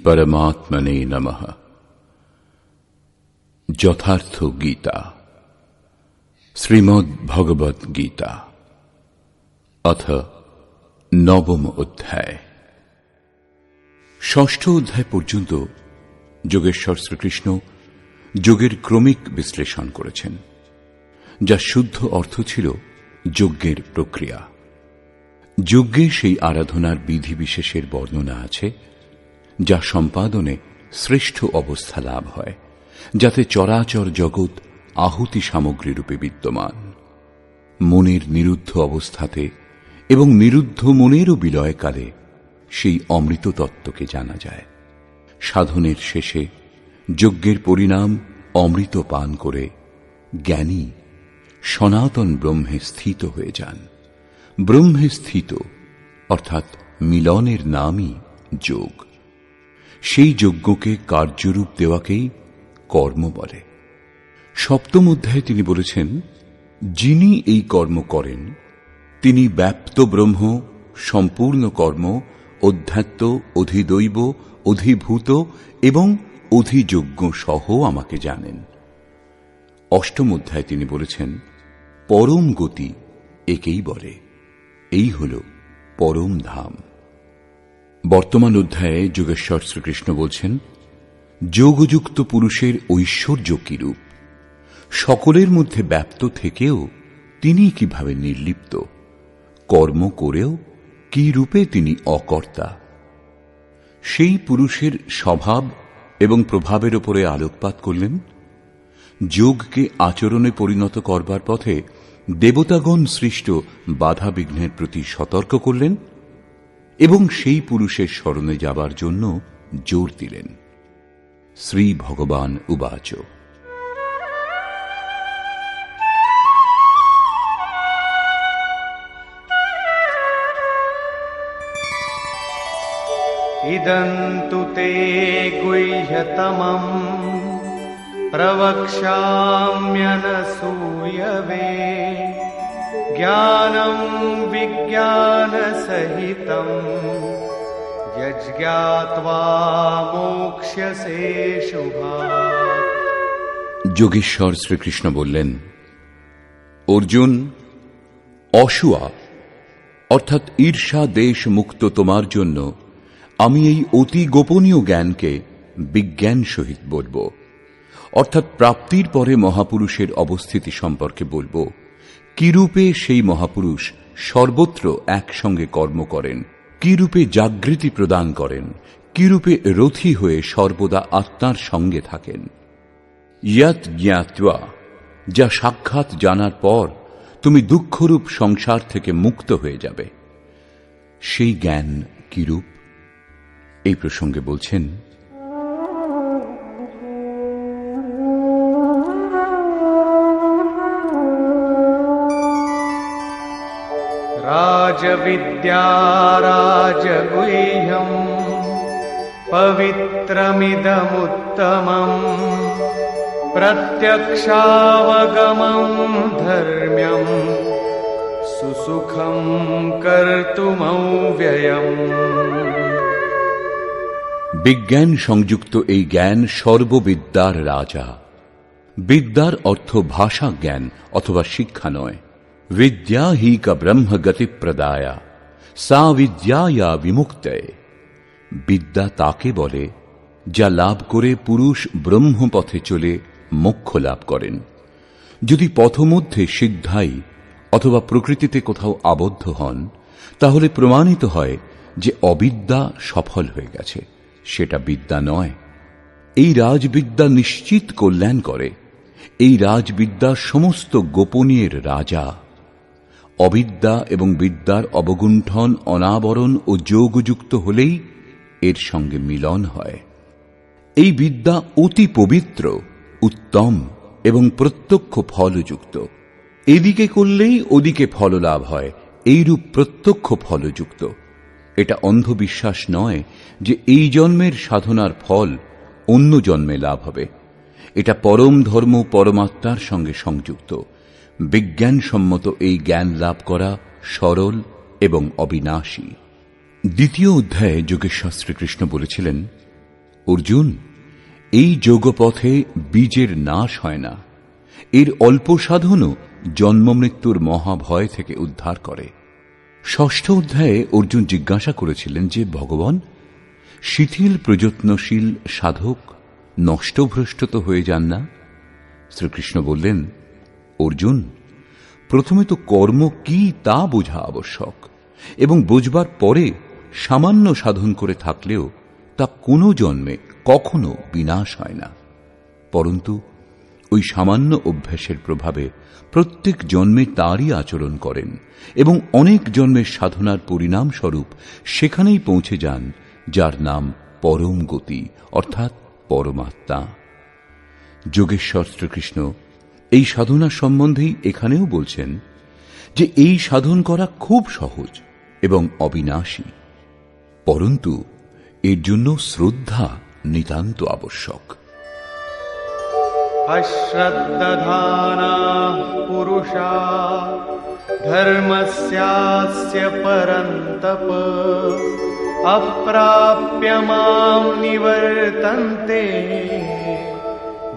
পরমাত্মনে নমঃ। যথার্থ গীতা, শ্রীমদ্ ভগবদ গীতা, অথ নবম অধ্যায়। ষষ্ঠ অধ্যায় পর্যন্ত যোগেশ্বর শ্রীকৃষ্ণ যোগের ক্রমিক বিশ্লেষণ করেছেন, যা শুদ্ধ অর্থ ছিল যজ্ঞের প্রক্রিয়া। যজ্ঞে সেই আরাধনার বিধিবিশেষের বর্ণনা আছে, যা সম্পাদনে শ্রেষ্ঠ অবস্থা লাভ হয়, যাতে চরাচর জগৎ আহুতি সামগ্রী রূপে বিদ্যমান। মনের নিরুদ্ধ অবস্থাতে এবং নিরুদ্ধ মনেরও বিলয়কালে সেই অমৃত তত্ত্বকে জানা যায়। সাধনের শেষে যজ্ঞের পরিণাম অমৃত পান করে জ্ঞানী সনাতন ব্রহ্মে স্থিত হয়ে যান। ব্রহ্মে স্থিত অর্থাৎ মিলনের নামই যোগ। সেই যজ্ঞকে কার্যরূপ দেওয়াকেই কর্ম বলে। সপ্তম অধ্যায়ে তিনি বলেছেন, যিনি এই কর্ম করেন তিনি ব্যাপ্ত ব্রহ্ম, সম্পূর্ণ কর্ম, অধ্যাত্ম, অধিদৈব, অধিভূত এবং অধিযজ্ঞ সহ আমাকে জানেন। অষ্টম অধ্যায়ে তিনি বলেছেন, পরম গতি একেই বলে, এই হল পরম ধাম। বর্তমান অধ্যায়ে যোগেশ্বর শ্রীকৃষ্ণ বলছেন, যোগযুক্ত পুরুষের ঐশ্বর্য কিরূপ, সকলের মধ্যে ব্যাপ্ত থেকেও তিনি কিভাবে নির্লিপ্ত, কর্ম করেও কি রূপে তিনি অকর্তা। সেই পুরুষের স্বভাব এবং প্রভাবের উপরে আলোকপাত করলেন। যোগকে আচরণে পরিণত করবার পথে দেবতাগণ সৃষ্ট বাধা বিঘ্নের প্রতি সতর্ক করলেন এবং সেই পুরুষের শরণে যাবার জন্য জোর দিলেন। শ্রী ভগবান উবাচ, ইদন্তু তে গুহ্যতমম প্রবক্ষ্যাম্যনসূয়বে জ্ঞানম বিজ্ঞানসহিতম যজ্ঞাত্বা মোক্ষ্যসে শুভাৎ। যোগেশ্বর শ্রীকৃষ্ণ বললেন, অর্জুন, অসূয়া অর্থাৎ ঈর্ষা দেশ মুক্ত তোমার জন্য আমি এই অতি গোপনীয় জ্ঞানকে বিজ্ঞান সহিত বলব, অর্থাৎ প্রাপ্তির পরে মহাপুরুষের অবস্থিতি সম্পর্কে বলব। কিরূপে সেই মহাপুরুষ সর্বত্র একসঙ্গে কর্ম করেন, কিরূপে জাগৃতি প্রদান করেন, কিরূপে রথী হয়ে সর্বদা আত্মার সঙ্গে থাকেন। ইয়ৎ জ্ঞাত্বা, যা সাক্ষাৎ জানার পর তুমি দুঃখরূপ সংসার থেকে মুক্ত হয়ে যাবে। সেই জ্ঞান কিরূপ, এই প্রসঙ্গে বলছেন, রাজবিদ্যা রাজগুহ্যম পবিত্রমিদমুত্তমম প্রত্যক্ষাবগমম ধর্ম্যম সুসুখম কর্তুমব্যয়ম। বিজ্ঞান সংযুক্ত এই জ্ঞান সর্ববিদ্যার রাজা। বিদ্যার অর্থ ভাষা জ্ঞান অথবা শিক্ষা নয়। বিদ্যা হি কা ব্রহ্ম গতি প্রদায়া সা বিদ্যায়া বিমুক্তয়ে। বিদ্যা তাকে বলে যা লাভ করে পুরুষ ব্রহ্মপথে চলে মোক্ষ লাভ করেন। যদি পথমধ্যে সিদ্ধাই অথবা প্রকৃতিতে কোথাও আবদ্ধ হন, তাহলে প্রমাণিত হয় যে অবিদ্যা সফল হয়ে গেছে, সেটা বিদ্যা নয়। এই রাজবিদ্যা নিশ্চিত কল্যাণ করে। এই রাজবিদ্যা সমস্ত গোপনীয়ের রাজা। অবিদ্যা এবং বিদ্যার অবগুণ্ঠন, অনাবরণ ও যোগযুক্ত হলেই এর সঙ্গে মিলন হয়। এই বিদ্যা অতি পবিত্র, উত্তম এবং প্রত্যক্ষ ফলযুক্ত। এদিকে করলেই ওদিকে ফল লাভ হয়, এইরূপ প্রত্যক্ষ ফলযুক্ত। এটা অন্ধবিশ্বাস নয় যে এই জন্মের সাধনার ফল অন্য জন্মে লাভ হবে। এটা পরম ধর্ম, পরমাত্মার সঙ্গে সংযুক্ত। বিজ্ঞানসম্মত এই জ্ঞান লাভ করা সরল এবং অবিনাশী। দ্বিতীয় অধ্যায়ে যোগেশ্বর শ্রীকৃষ্ণ বলেছিলেন, অর্জুন, এই যোগপথে বীজের নাশ হয় না। এর অল্প সাধনও জন্মমৃত্যুর মহাভয় থেকে উদ্ধার করে। ষষ্ঠ অধ্যায়ে অর্জুন জিজ্ঞাসা করেছিলেন যে, ভগবান, শিথিল প্রযত্নশীল সাধক নষ্টভ্রষ্ট তো হয়ে যান না? শ্রীকৃষ্ণ বললেন, অর্জুন, প্রথমে তো কর্ম কি তা বোঝা আবশ্যক, এবং বুঝবার পরে সামান্য সাধন করে থাকলেও তা কোনো জন্মে কখনো বিনাশ হয় না। পরন্তু ওই সামান্য অভ্যাসের প্রভাবে প্রত্যেক জন্মে তারই আচরণ করেন এবং অনেক জন্মের সাধনার পরিণাম স্বরূপ সেখানেই পৌঁছে যান যার নাম পরম গতি, অর্থাৎ পরমাত্মা। যোগেশ্বর শ্রীকৃষ্ণ এই সাধনা সম্বন্ধেই এখানেও বলছেন যে এই সাধন করা খুব সহজ এবং অবিনাশী, পরন্তু এর জন্য শ্রদ্ধা নিতান্ত আবশ্যক। अश्रद्धधानाः पुरुषा धर्मस्यास्य परन्तप अप्राप्य मां निवर्तन्ते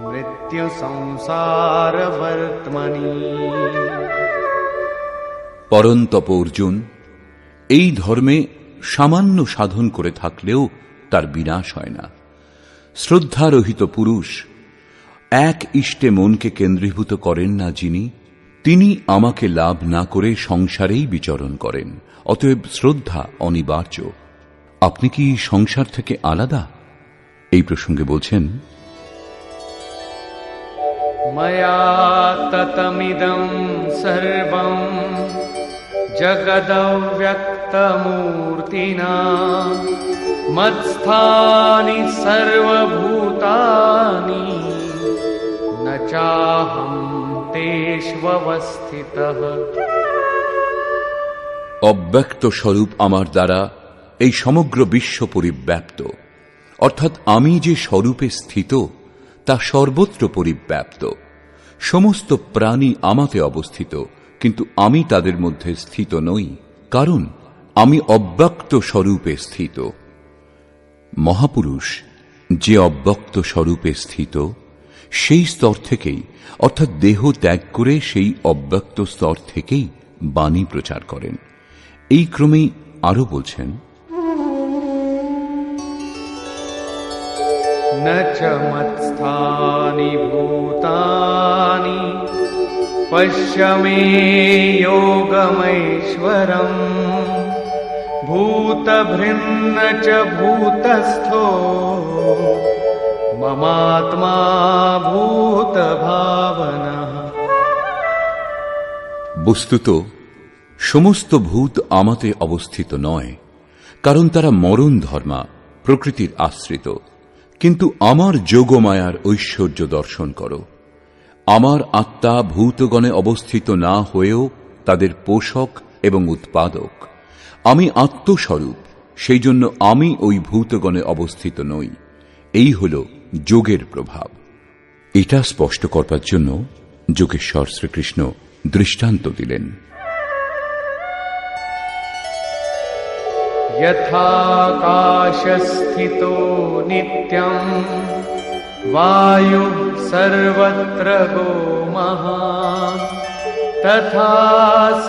मृत्यु संसारवर्त्मनि। পরন্তপ অর্জুন, এই ধর্মে সামান্য সাধন করে থাকলেও তার বিনাশ হয় না। শ্রদ্ধারহিত পুরুষ এক ইষ্টে মনকে কেন্দ্রীভূত করেন না যিনি, তিনি আমাকে লাভ না করে সংসারেই বিচরণ করেন। অতএব শ্রদ্ধা অনিবার্য। আপনি কি সংসার থেকে আলাদা? এই প্রসঙ্গে বলছেন, मया ततमिदं सर्वं जगदव्यक्तमूर्तिना मत्स्थानि सर्वभूतानि न चाहं तेष्वस्थितः। অব্যক্ত স্বরূপ আমার দ্বারা এই সমগ্র বিশ্ব পরিব্যাপ্ত, অর্থাৎ আমি যে স্বরূপে স্থিত তা সর্বত্র পরিব্যাপ্ত। সমস্ত প্রাণী আমাতে অবস্থিত, কিন্তু আমি তাদের মধ্যে স্থিত নই, কারণ আমি অব্যক্ত স্বরূপে স্থিত। মহাপুরুষ যে অব্যক্ত স্বরূপে স্থিত সেই স্তর থেকেই, অর্থাৎ দেহ ত্যাগ করে সেই অব্যক্ত স্তর থেকেই বাণী প্রচার করেন। এই ক্রমেই আরো বলছেন, न च मत्स्थानि भूतानि पश्य मे योगमैश्वरम् भूतभृन्न च भूतस्थो ममात्मा भूतभावनः। বস্তুত সমস্ত ভূত আমাতে অবস্থিত নয়, কারণ তারা মরণ ধর্মা, প্রকৃতির আশ্রিত। কিন্তু আমার যোগমায়ার ঐশ্বর্য দর্শন করো। আমার আত্মা ভূতগণে অবস্থিত না হয়েও তাদের পোষক এবং উৎপাদক। আমি আত্মস্বরূপ, সেই জন্য আমি ওই ভূতগণে অবস্থিত নই। এই হল যোগের প্রভাব। এটা স্পষ্ট করবার জন্য যোগেশ্বর শ্রীকৃষ্ণ দৃষ্টান্ত দিলেন। यथाकाशस्थितो नित्यं वायुः सर्वत्र गो महान् तथा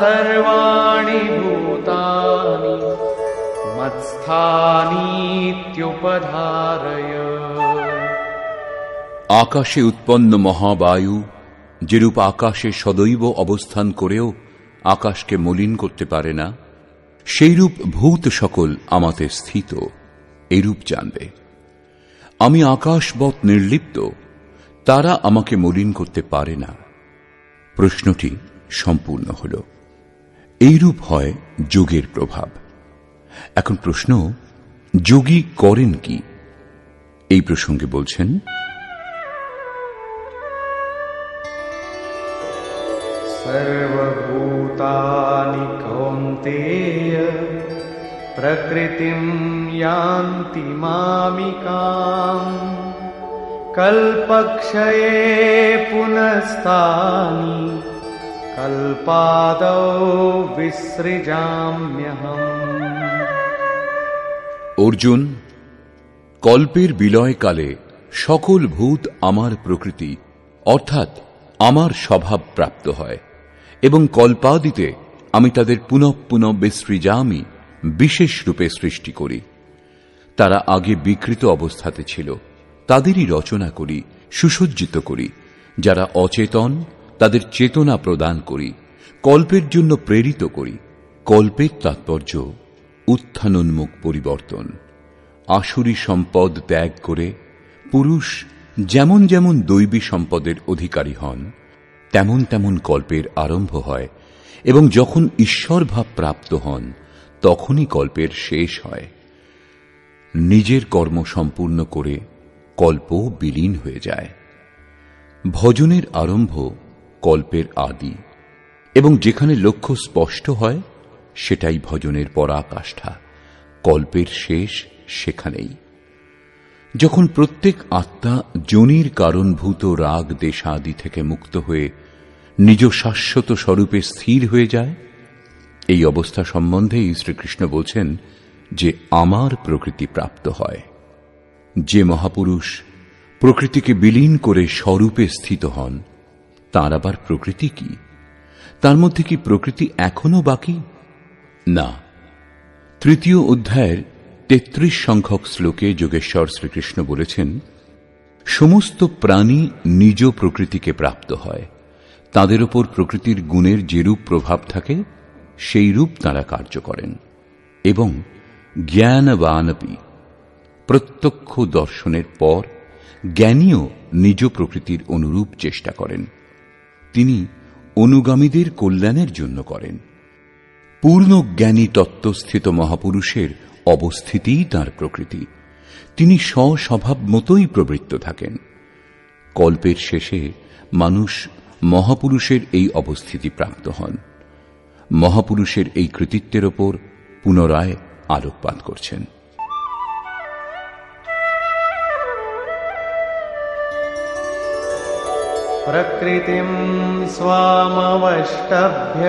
सर्वाणि भूतानि मत्स्थानीत्युपधारय। আকাশে উৎপন্ন মহাবায়ু যেরূপ আকাশে সদৈব অবস্থান করেও আকাশকে মলিন করতে পারে না, সেইরূপ ভূত সকল আমাতে স্থিত, এইরূপ জানবে। আমি আকাশবৎ নির্লিপ্ত, তারা আমাকে মলিন করতে পারে না। প্রশ্নটি সম্পূর্ণ হল। এইরূপ হয় যোগের প্রভাব। এখন প্রশ্ন, যোগী করেন কি? এই প্রসঙ্গে বলছেন, सर्वभूतानि कौन्तेय प्रकृतिं यान्ति मामिकाम् कल्पक्षये पुनस्तानि कल्पादौ विसृजाम्यहम्। অর্জুন, কল্পের বিলয়কালে সকল ভূত আমার প্রকৃতি অর্থাৎ আমার স্বভাব প্রাপ্ত হয় এবং কল্পাদিতে আমি তাদের পুনঃ পুনঃ বিসৃজামি বিশেষ রূপে সৃষ্টি করি। তারা আগে বিকৃত অবস্থাতে ছিল, তাদেরই রচনা করি, সুসজ্জিত করি। যারা অচেতন তাদের চেতনা প্রদান করি, কল্পের জন্য প্রেরিত করি। কল্পের তাৎপর্য উত্থানোন্মুখ পরিবর্তন। আসুরী সম্পদ ত্যাগ করে পুরুষ যেমন যেমন দৈবী সম্পদের অধিকারী হন, তেমন তেমন কল্পের আরম্ভ হয় এবং যখন ঈশ্বর ভাব প্রাপ্ত হন তখনই কল্পের শেষ হয়। নিজের কর্ম সম্পূর্ণ করে কল্প বিলীন হয়ে যায়। ভজনের আরম্ভ কল্পের আদি এবং যেখানে লক্ষ্য স্পষ্ট হয় সেটাই ভজনের পরাকাষ্ঠা। কল্পের শেষ সেখানেই। যখন প্রত্যেক আত্মা যোনির কারণভূত রাগ দেশাদি থেকে মুক্ত হয়ে নিজ শাশ্বত স্বরূপে স্থির হয়ে যায়, এই অবস্থা সম্বন্ধেই শ্রীকৃষ্ণ বলছেন যে আমার প্রকৃতি প্রাপ্ত হয়। যে মহাপুরুষ প্রকৃতিকে বিলীন করে স্বরূপে স্থিত হন, তাঁর আবার প্রকৃতি কি? তার মধ্যে কি প্রকৃতি এখনো বাকি? না। তৃতীয় অধ্যায়ের ৩৩ সংখ্যক শ্লোকে যোগেশ্বর শ্রীকৃষ্ণ বলেছেন, সমস্ত প্রাণী নিজ প্রকৃতিকে প্রাপ্ত হয়। তাদের উপর প্রকৃতির গুণের যেরূপ প্রভাব থাকে সেই রূপ তাঁরা কার্য করেন। এবং জ্ঞানবানপি, প্রত্যক্ষ দর্শনের পর জ্ঞানীও নিজ প্রকৃতির অনুরূপ চেষ্টা করেন। তিনি অনুগামীদের কল্যাণের জন্য করেন। পূর্ণ জ্ঞানী তত্ত্বস্থিত মহাপুরুষের অবস্থিতিই তাঁর প্রকৃতি। তিনি স্বস্বভাব মতোই প্রবৃত্ত থাকেন। কল্পের শেষে মানুষ মহাপুরুষের এই অবস্থিতি প্রাপ্ত হন। মহাপুরুষের এই কৃতিত্বের ওপর পুনরায় আলোকপাত করছেন। প্রকৃতিম স্বামবষ্টভ্য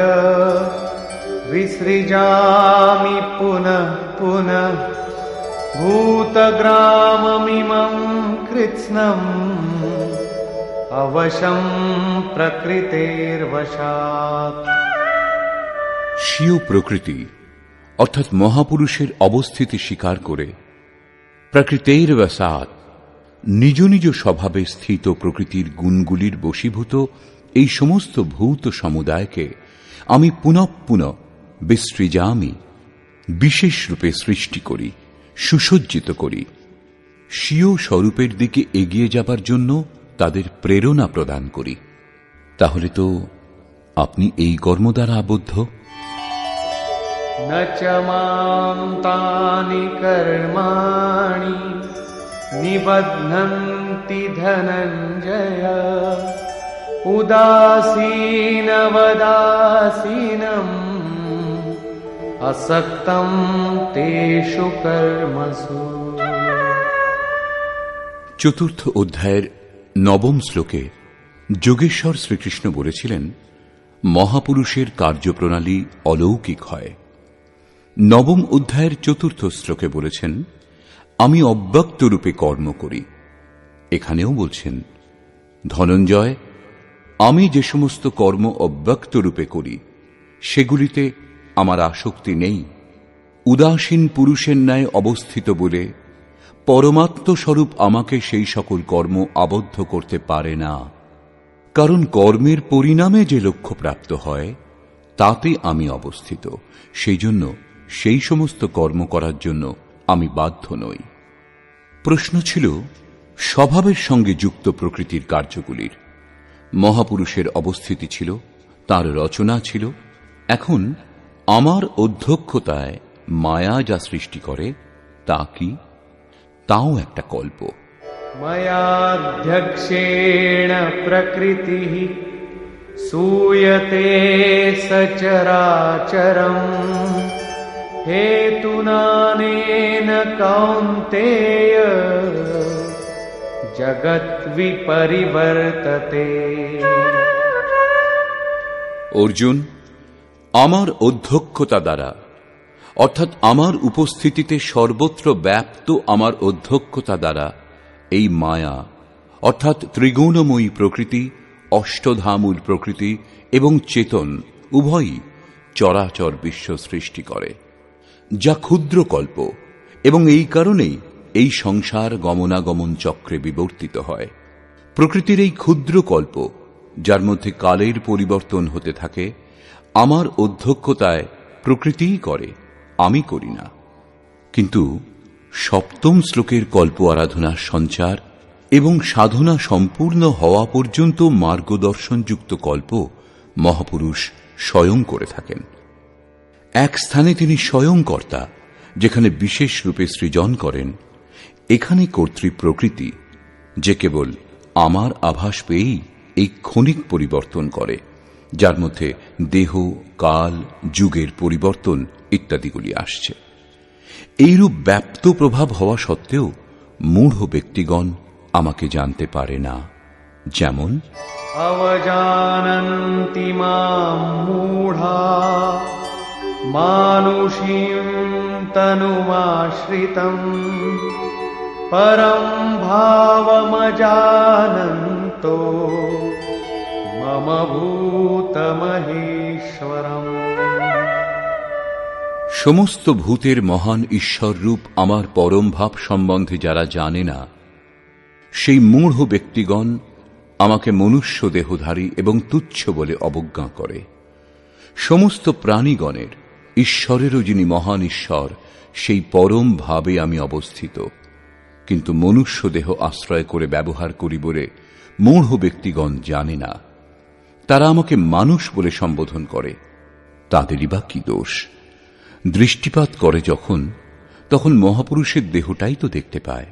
বিসৃজামি পুনঃ পুনঃ ভূতগ্রামমিমং কৃৎস্নম অবশম প্রকৃতির্বশাৎ। স্বীয় প্রকৃতি অর্থাৎ মহাপুরুষের অবস্থিতি স্বীকার করে প্রকৃতির বশাৎ নিজ নিজ স্বভাবে স্থিত প্রকৃতির গুণগুলির বশীভূত এই সমস্ত ভূত সমুদায়কে আমি পুনঃ পুনঃ বিসৃজামি বিশেষ রূপে সৃষ্টি করি, সুসজ্জিত করি। স্বীয় স্বরূপের দিকে এগিয়ে যাবার জন্য তাদের প্রেরণা প্রদান করি। তাহলে তো আপনি এই কর্ম দ্বারা আবদ্ধ। ন চ মাং তানি কর্মাণি নিবধ্নন্তি ধনঞ্জয় উদাসীনবদাসীনম আসক্তম তেষু কর্মসু। চতুর্থ অধ্যায়ের ৯ম শ্লোকে যোগেশ্বর শ্রীকৃষ্ণ বলেছিলেন, মহাপুরুষের কার্যপ্রণালী অলৌকিক হয়। ৯ম অধ্যায়ের ৪র্থ শ্লোকে বলেছেন, আমি অব্যক্ত রূপে কর্ম করি। এখানেও বলছেন, ধনঞ্জয়, আমি যে সমস্ত কর্ম অব্যক্ত রূপে করি সেগুলিতে আমার আসক্তি নেই। উদাসীন পুরুষের ন্যায় অবস্থিত বলে পরমাত্মস্বরূপ আমাকে সেই সকল কর্ম আবদ্ধ করতে পারে না। কারণ কর্মের পরিণামে যে লক্ষ্য প্রাপ্ত হয় তাতে আমি অবস্থিত, সেই জন্য সেই সমস্ত কর্ম করার জন্য আমি বাধ্য নই। প্রশ্ন ছিল স্বভাবের সঙ্গে যুক্ত প্রকৃতির কার্যগুলির। মহাপুরুষের অবস্থিতি ছিল, তার রচনা ছিল। এখন আমার অধ্যক্ষতায় মায়া যা সৃষ্টি করে তা কি? তাও একটা কল্প। ময়াধ্যক্ষেণ প্রকৃতি सूयते सचराचरम् हेतुनानेन कौन्तेय जगद्विपरिवर्तते। অর্জুন, আমার অধ্যক্ষতা দ্বারা অর্থাৎ আমার উপস্থিতিতে সর্বত্র ব্যাপ্ত আমার অধ্যক্ষতা দ্বারা এই মায়া অর্থাৎ ত্রিগুণময়ী প্রকৃতি, অষ্টধামূল প্রকৃতি এবং চেতন উভয়ই চরাচর বিশ্ব সৃষ্টি করে, যা ক্ষুদ্র কল্প, এবং এই কারণেই এই সংসার গমনাগমন চক্রে বিবর্তিত হয়। প্রকৃতির এই ক্ষুদ্র কল্প, যার মধ্যে কালের পরিবর্তন হতে থাকে, আমার অধ্যক্ষতায় প্রকৃতিই করে, আমি করি না। কিন্তু সপ্তম শ্লোকের কল্প আরাধনার সঞ্চার এবং সাধনা সম্পূর্ণ হওয়া পর্যন্ত মার্গদর্শনযুক্ত কল্প মহাপুরুষ স্বয়ং করে থাকেন। এক স্থানে তিনি স্বয়ং কর্তা, যেখানে বিশেষ রূপে সৃজন করেন। এখানে কর্তৃ প্রকৃতি, যে কেবল আমার আভাস পেয়েই এই ক্ষণিক পরিবর্তন করে, যার মধ্যে দেহ, কাল, যুগের পরিবর্তন ইত্যাদিগুলি আসছে। এইরূপ ব্যাপ্ত প্রভাব হওয়া সত্ত্বেও মূঢ় ব্যক্তিগণ আমাকে জানতে পারে না। যেমন অবজানন্তি মাম মূঢ়া মানুষীম তনুমাশ্রিতম পরম ভাবমজানন্তো মম ভূতমহেশ্বরম। সমস্ত ভূতের মহান ঈশ্বর রূপ আমার পরম ভাব সম্বন্ধে যারা জানে না, সেই মূঢ় ব্যক্তিগণ আমাকে মনুষ্য দেহধারী এবং তুচ্ছ বলে অবজ্ঞা করে। সমস্ত প্রাণীগণের ঈশ্বরেরও যিনি মহান ঈশ্বর, সেই পরম ভাবে আমি অবস্থিত, কিন্তু মনুষ্য দেহ আশ্রয় করে ব্যবহার করি বলে মূঢ় ব্যক্তিগণ জানে না। তারা আমাকে মানুষ বলে সম্বোধন করে। তাদেরই বা কি দোষ? দৃষ্টিপাত করে যখন, তখন মহাপুরুষের দেহটাই তো দেখতে পায়।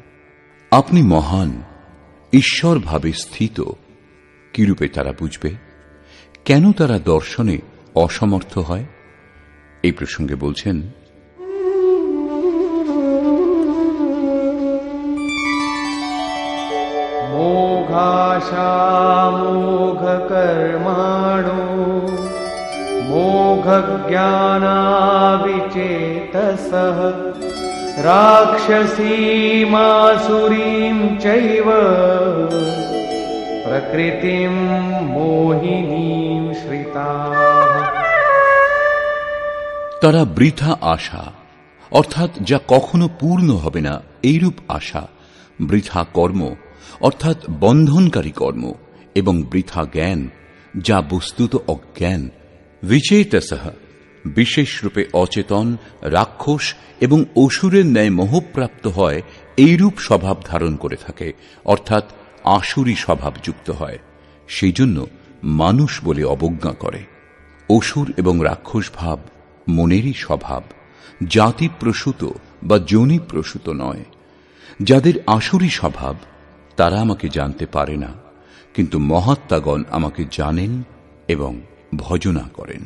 আপনি মহান, ঈশ্বর ভাবে স্থিত, কিরূপে তারা বুঝবে? কেন তারা দর্শনে অসমর্থ হয়? এই প্রসঙ্গে বলছেন, মোঘাশা মোঘ কর্মাণো মোঘ জ্ঞানাবিচেতসঃ রাক্ষসীমাসুরীম চৈব প্রকৃতিম মোহিনীম শ্রিতাঃ। তারা বৃথা আশা, অর্থাৎ যা কখনো পূর্ণ হবে না এইরূপ আশা, বৃথা কর্ম অর্থাৎ বন্ধনকারী কর্ম, এবং বৃথা জ্ঞান যা বস্তুত অজ্ঞান, বিচেতসঃ বিশেষ রূপে অচেতন, রাক্ষস এবং অসুরের ন্যায় মোহপ্রাপ্ত হয়, এইরূপ স্বভাব ধারণ করে থাকে, অর্থাৎ আসুরী স্বভাবযুক্ত হয়। সেই জন্য মানুষ বলে অবজ্ঞা করে। অসুর এবং রাক্ষস ভাব মনেরই স্বভাব, জাতি প্রসূত বা যোনি প্রসূত নয়। যাদের আসুরী স্বভাব, তারা আমাকে জানতে পারে না, কিন্তু মহাত্মাগণ আমাকে জানেন এবং ভজনা করেন।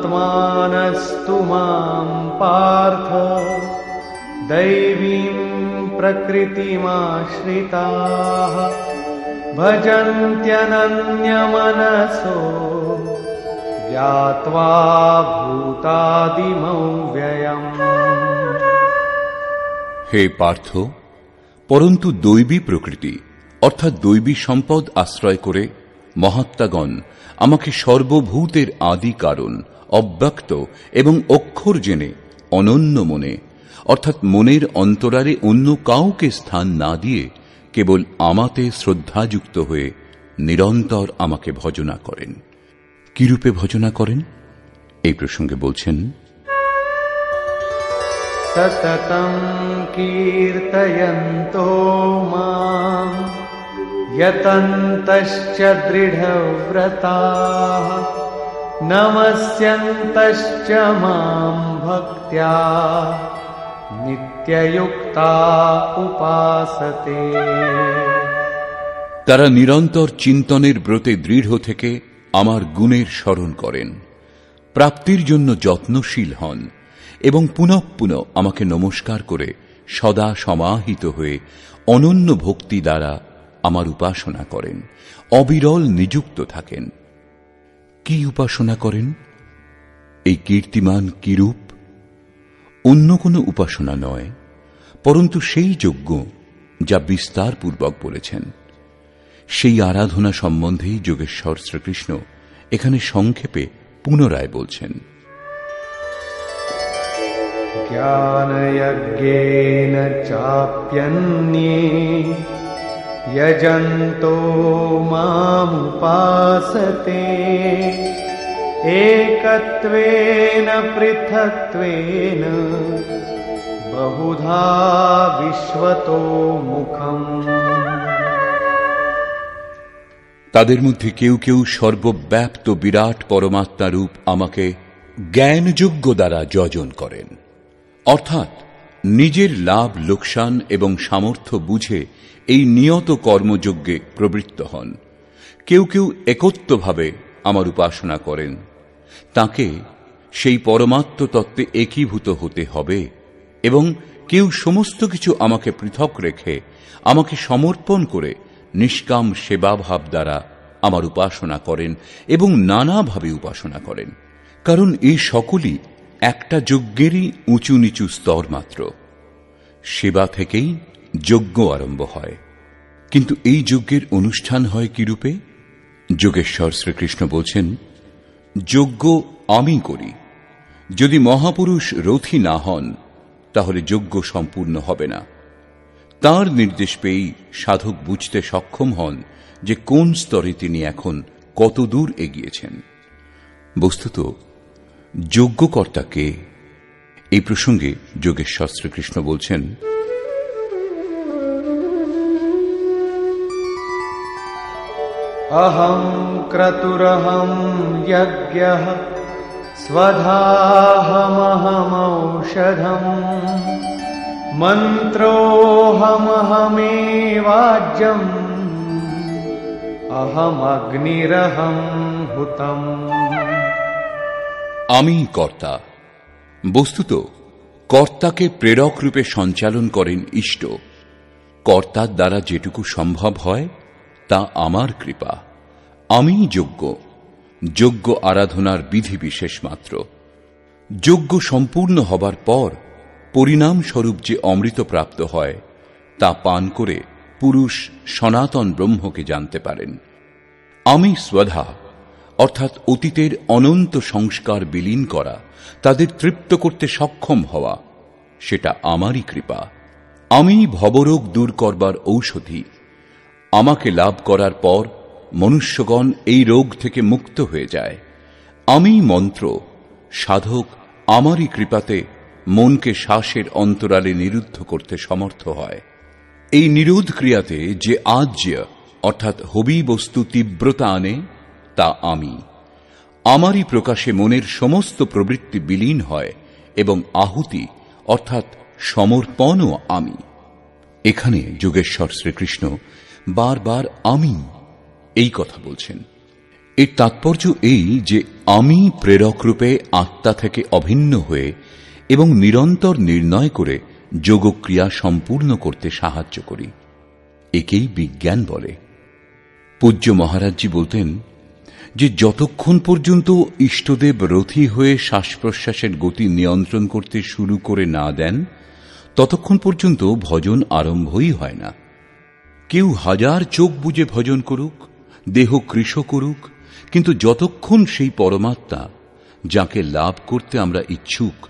মহাত্মানস্তু মাম পার্থ দৈবীম প্রকৃতিমাশ্রিতাঃ ভজন্ত্যনন্যমনসো জ্ঞাত্বা ভূতাদিমব্যয়ম। হে পার্থ, পরন্তু দৈবী প্রকৃতি অর্থাৎ দৈবী সম্পদ আশ্রয় করে মহাত্মাগণ আমাকে সর্বভূতের আদি কারণ, অব্যক্ত এবং অক্ষর জেনে অনন্য মনে অর্থাৎ মনের অন্তরারে অন্য কাউকে স্থান না দিয়ে কেবল আমাতে শ্রদ্ধাযুক্ত হয়ে নিরন্তর আমাকে ভজনা করেন। কিরূপে ভজনা করেন? এই প্রসঙ্গে বলছেন, সততং কীর্তয়ন্তো মাম যতন্তশ্চ দৃঢ়ব্রতাঃ নমস্যন্তশ্চ মাম ভক্ত্যা নিত্যযুক্তা উপাসতে। তারা নিরন্তর চিন্তনের ব্রতে দৃঢ় থেকে আমার গুণের স্মরণ করেন, প্রাপ্তির জন্য যত্নশীল হন এবং পুনঃ পুনঃ আমাকে নমস্কার করে সদা সমাহিত হয়ে অনন্য ভক্তি দ্বারা আমার উপাসনা করেন, অবিরল নিযুক্ত থাকেন। কি উপাসনা করেন? এই কীর্তিমান কিরূপ? অন্য কোনো উপাসনা নয়, পরন্তু সেই যজ্ঞ যা বিস্তারপূর্বক বলেছেন। সেই আরাধনা সম্বন্ধেই যোগেশ্বর শ্রীকৃষ্ণ এখানে সংক্ষেপে পুনরায় বলছেন। জ্ঞানযজ্ঞেন চাপ্যন্যে যজন্তো মামুপাসতে একত্বেন পৃথক্ত্বেন বহুধা বিশ্বতো মুখম। তাদের মধ্যে কেউ কেউ সর্বব্যাপ্ত বিরাট পরমাত্মা রূপ আমাকে জ্ঞানযজ্ঞ দ্বারা যজন করেন, অর্থাৎ নিজের লাভ লোকসান এবং সামর্থ্য বুঝে এই নিয়ত কর্মযজ্ঞে প্রবৃত্ত হন। কেউ কেউ একত্বভাবে আমার উপাসনা করেন। তাকে সেই পরমাত্ম তত্ত্বে একীভূত হতে হবে, এবং কেউ সমস্ত কিছু আমাকে পৃথক রেখে আমাকে সমর্পণ করে নিষ্কাম সেবাভাব দ্বারা আমার উপাসনা করেন এবং নানাভাবে উপাসনা করেন। কারণ এই সকলই একটা যজ্ঞেরই উঁচু নিচু স্তর মাত্র। সেবা থেকেই যজ্ঞ আরম্ভ হয়। কিন্তু এই যজ্ঞের অনুষ্ঠান হয় কিরূপে? যোগেশ্বর শ্রীকৃষ্ণ বলছেন, যজ্ঞ আমি করি। যদি মহাপুরুষ রথী না হন, তাহলে যজ্ঞ সম্পূর্ণ হবে না। তার নির্দেশ পেয়েই সাধক বুঝতে সক্ষম হন যে কোন স্তরে তিনি এখন কত দূর এগিয়েছেন। বস্তুত যজ্ঞকর্তা কে? এই প্রসঙ্গে যোগেশ্বর শ্রীকৃষ্ণ বলছেন, অহং ক্রতুরহং যজ্ঞঃ স্বধাহমহমৌষধম মন্ত্রোহমহমেবাজ্যম অহমগ্নিরহং হুতম। আমি কর্তা। বস্তুত কর্তাকে প্রেরক রূপে সঞ্চালন করেন ইষ্ট। কর্তার দ্বারা যেটুকু সম্ভব হয় তা আমার কৃপা। আমি যজ্ঞ, যজ্ঞ আরাধনার বিধি বিশেষ মাত্র। যজ্ঞ সম্পূর্ণ হবার পর পরিণাম স্বরূপ যে অমৃত প্রাপ্ত হয় তা পান করে পুরুষ সনাতন ব্রহ্মকে জানতে পারেন। আমি স্বধা, অর্থাৎ অতীতের অনন্ত সংস্কার বিলীন করা, তাদের তৃপ্ত করতে সক্ষম হওয়া, সেটা আমারই কৃপা। আমি ভবরোগ দূর করবার ঔষধি। আমাকে লাভ করার পর মনুষ্যগণ এই রোগ থেকে মুক্ত হয়ে যায়। আমি মন্ত্র। সাধক আমারই কৃপাতে মনকে শ্বাসের অন্তরালে নিরুদ্ধ করতে সমর্থ হয়। এই নিরোধ ক্রিয়াতে যে আজ্য অর্থাৎ হবি বস্তু তীব্রতা আনে তা আমি। আমারই প্রকাশে মনের সমস্ত প্রবৃত্তি বিলীন হয় এবং আহুতি অর্থাৎ সমর্পণও আমি। এখানে যোগেশ্বর শ্রীকৃষ্ণ বারবার আমি এই কথা বলছেন। এর তাৎপর্য এই যে আমি প্রেরক রূপে আত্মা থেকে অভিন্ন হয়ে এবং নিরন্তর নির্ণয় করে যোগক্রিয়া সম্পূর্ণ করতে সাহায্য করি। একেই বিজ্ঞান বলে। পূজ্য মহারাজজি বলতেন যে যতক্ষণ পর্যন্ত ইষ্টদেব রথী হয়ে শ্বাস প্রশ্বাসের গতি নিয়ন্ত্রণ করতে শুরু করে না দেন, ততক্ষণ পর্যন্ত ভজন আরম্ভই হয় না। কেউ হাজার চোখ বুজে ভজন করুক, দেহ কৃশ করুক, কিন্তু যতক্ষণ সেই পরমাত্মা যাকে লাভ করতে আমরা ইচ্ছুক,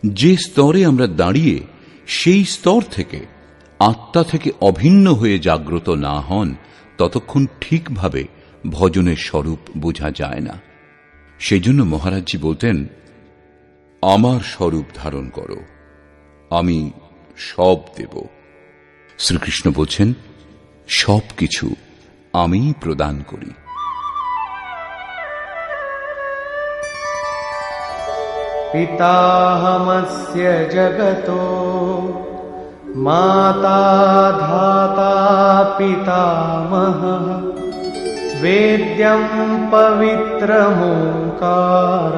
যে স্তরে আমরা দাঁড়িয়ে সেই স্তর থেকে আত্মা থেকে অভিন্ন হয়ে জাগ্রত না হন, ততক্ষণ ঠিকভাবে ভজনের স্বরূপ বোঝা যায় না। সেজন্য মহারাজজি বলতেন, আমার স্বরূপ ধারণ করো, আমি সব দেব। শ্রীকৃষ্ণ বলছেন, সব কিছু আমি প্রদান করি। পিতাহমস্য জগতো মাতা ধাতা পিতামহঃ বেদ্যং পবিত্রমোঙ্কার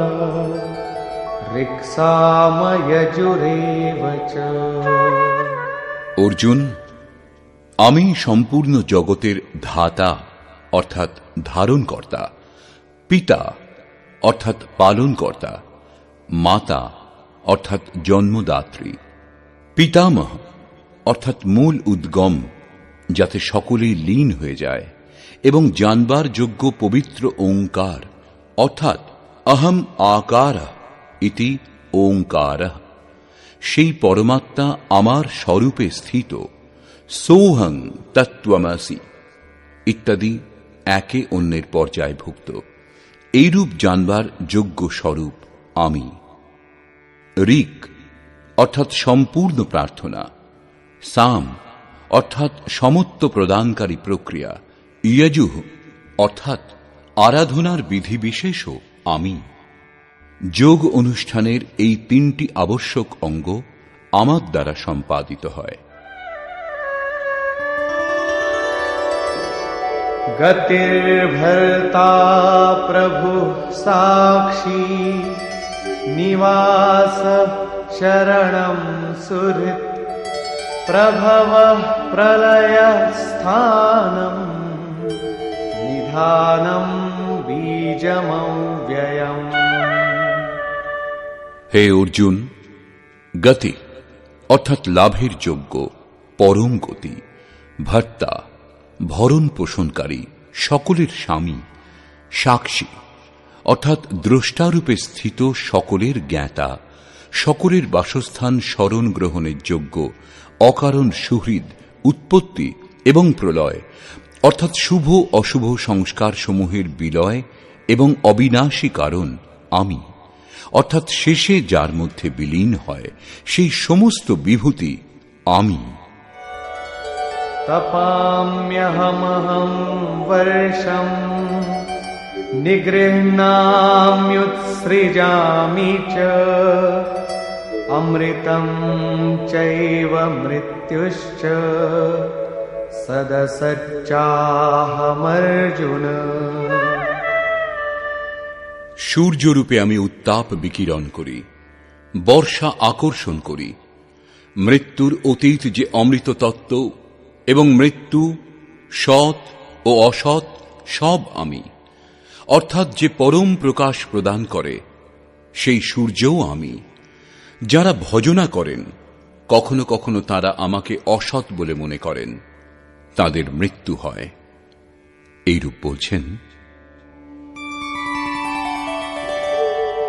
ঋক্সাময়জুরেব চ। অর্জুন, আমি সম্পূর্ণ জগতের ধাতা অর্থাৎ ধারণকর্তা, পিতা অর্থাৎ পালনকর্তা, মাতা অর্থাৎ জন্মদাত্রী, পিতামহ অর্থাৎ মূল উদ্গম, যাতে সকলেই লীন হয়ে যায়, এবং জানবার যোগ্য পবিত্র ওঙ্কার অর্থাৎ অহম আকার ইতি ওঙ্কার, সেই পরমাত্মা আমার স্বরূপে স্থিত, সোহং তত্ত্বমসি ইত্যাদি একে অন্যের পর্যায়ভুক্ত। এইরূপ জানবার যোগ্য স্বরূপ আমি। ঋক অর্থাৎ সম্পূর্ণ প্রার্থনা, সাম অর্থাৎ সমত্ব প্রদানকারী প্রক্রিয়া, যজুঃ অর্থাৎ আরাধনার বিধিবিশেষও আমি। যোগ অনুষ্ঠানের এই তিনটি আবশ্যক অঙ্গ আমার দ্বারা সম্পাদিত হয়। গতির্ভর্তা প্রভু সাক্ষী নিবাস শরণম সুহৃৎ প্রভব প্রলয় স্থানম নিধানম বীজমব্যয়ম। হে অর্জুন, গতি অর্থাৎ লাভের যোগ্য, পরম গতি, ভর্তা ভরণ পোষণকারী, সকলের স্বামী, সাক্ষী অর্থাৎ দ্রষ্টারূপে স্থিত, সকলের জ্ঞাতা, সকলের বাসস্থান স্মরণ গ্রহণের যোগ্য, অকারণ সুহৃদ, উৎপত্তি এবং প্রলয় অর্থাৎ শুভ অশুভ সংস্কার সমূহের বিলয় এবং অবিনাশী কারণ আমি, অর্থাৎ শেষে যার মধ্যে বিলীন হয় সেই সমস্ত বিভূতি আমি। तपाम्यहमहं वर्षं निगृह्णाम्युत्सृजामि च अमृतं चैव मृत्युश्च सदसच्चाहमर्जुन। সূর্যরূপে আমি উত্তাপ বিকিরণ করি, বর্ষা আকর্ষণ করি। মৃত্যুর অতীত যে অমৃত তত্ত্ব এবং মৃত্যু, সৎ ও অসৎ সব আমি, অর্থাৎ যে পরম প্রকাশ প্রদান করে সেই সূর্যও আমি। যারা ভজনা করেন, কখনো কখনো তারা আমাকে অসৎ বলে মনে করেন, তাদের মৃত্যু হয়। এইরূপ বলছেন।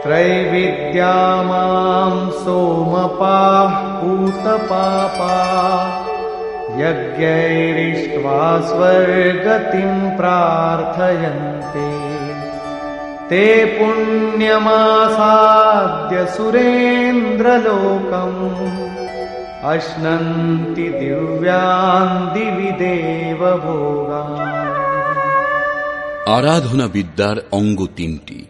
त्रैविद्या मां सोमपाः पूतपापाः यज्ञैरिष्ट्वा स्वर्गतिं प्रार्थयन्ते ते पुण्यमासाद्य सुरेन्द्रलोकम् अश्नन्ति दिव्यान् दिवि देवभोगान्। আরাধনা বিদ্যার অঙ্গ তিনটি,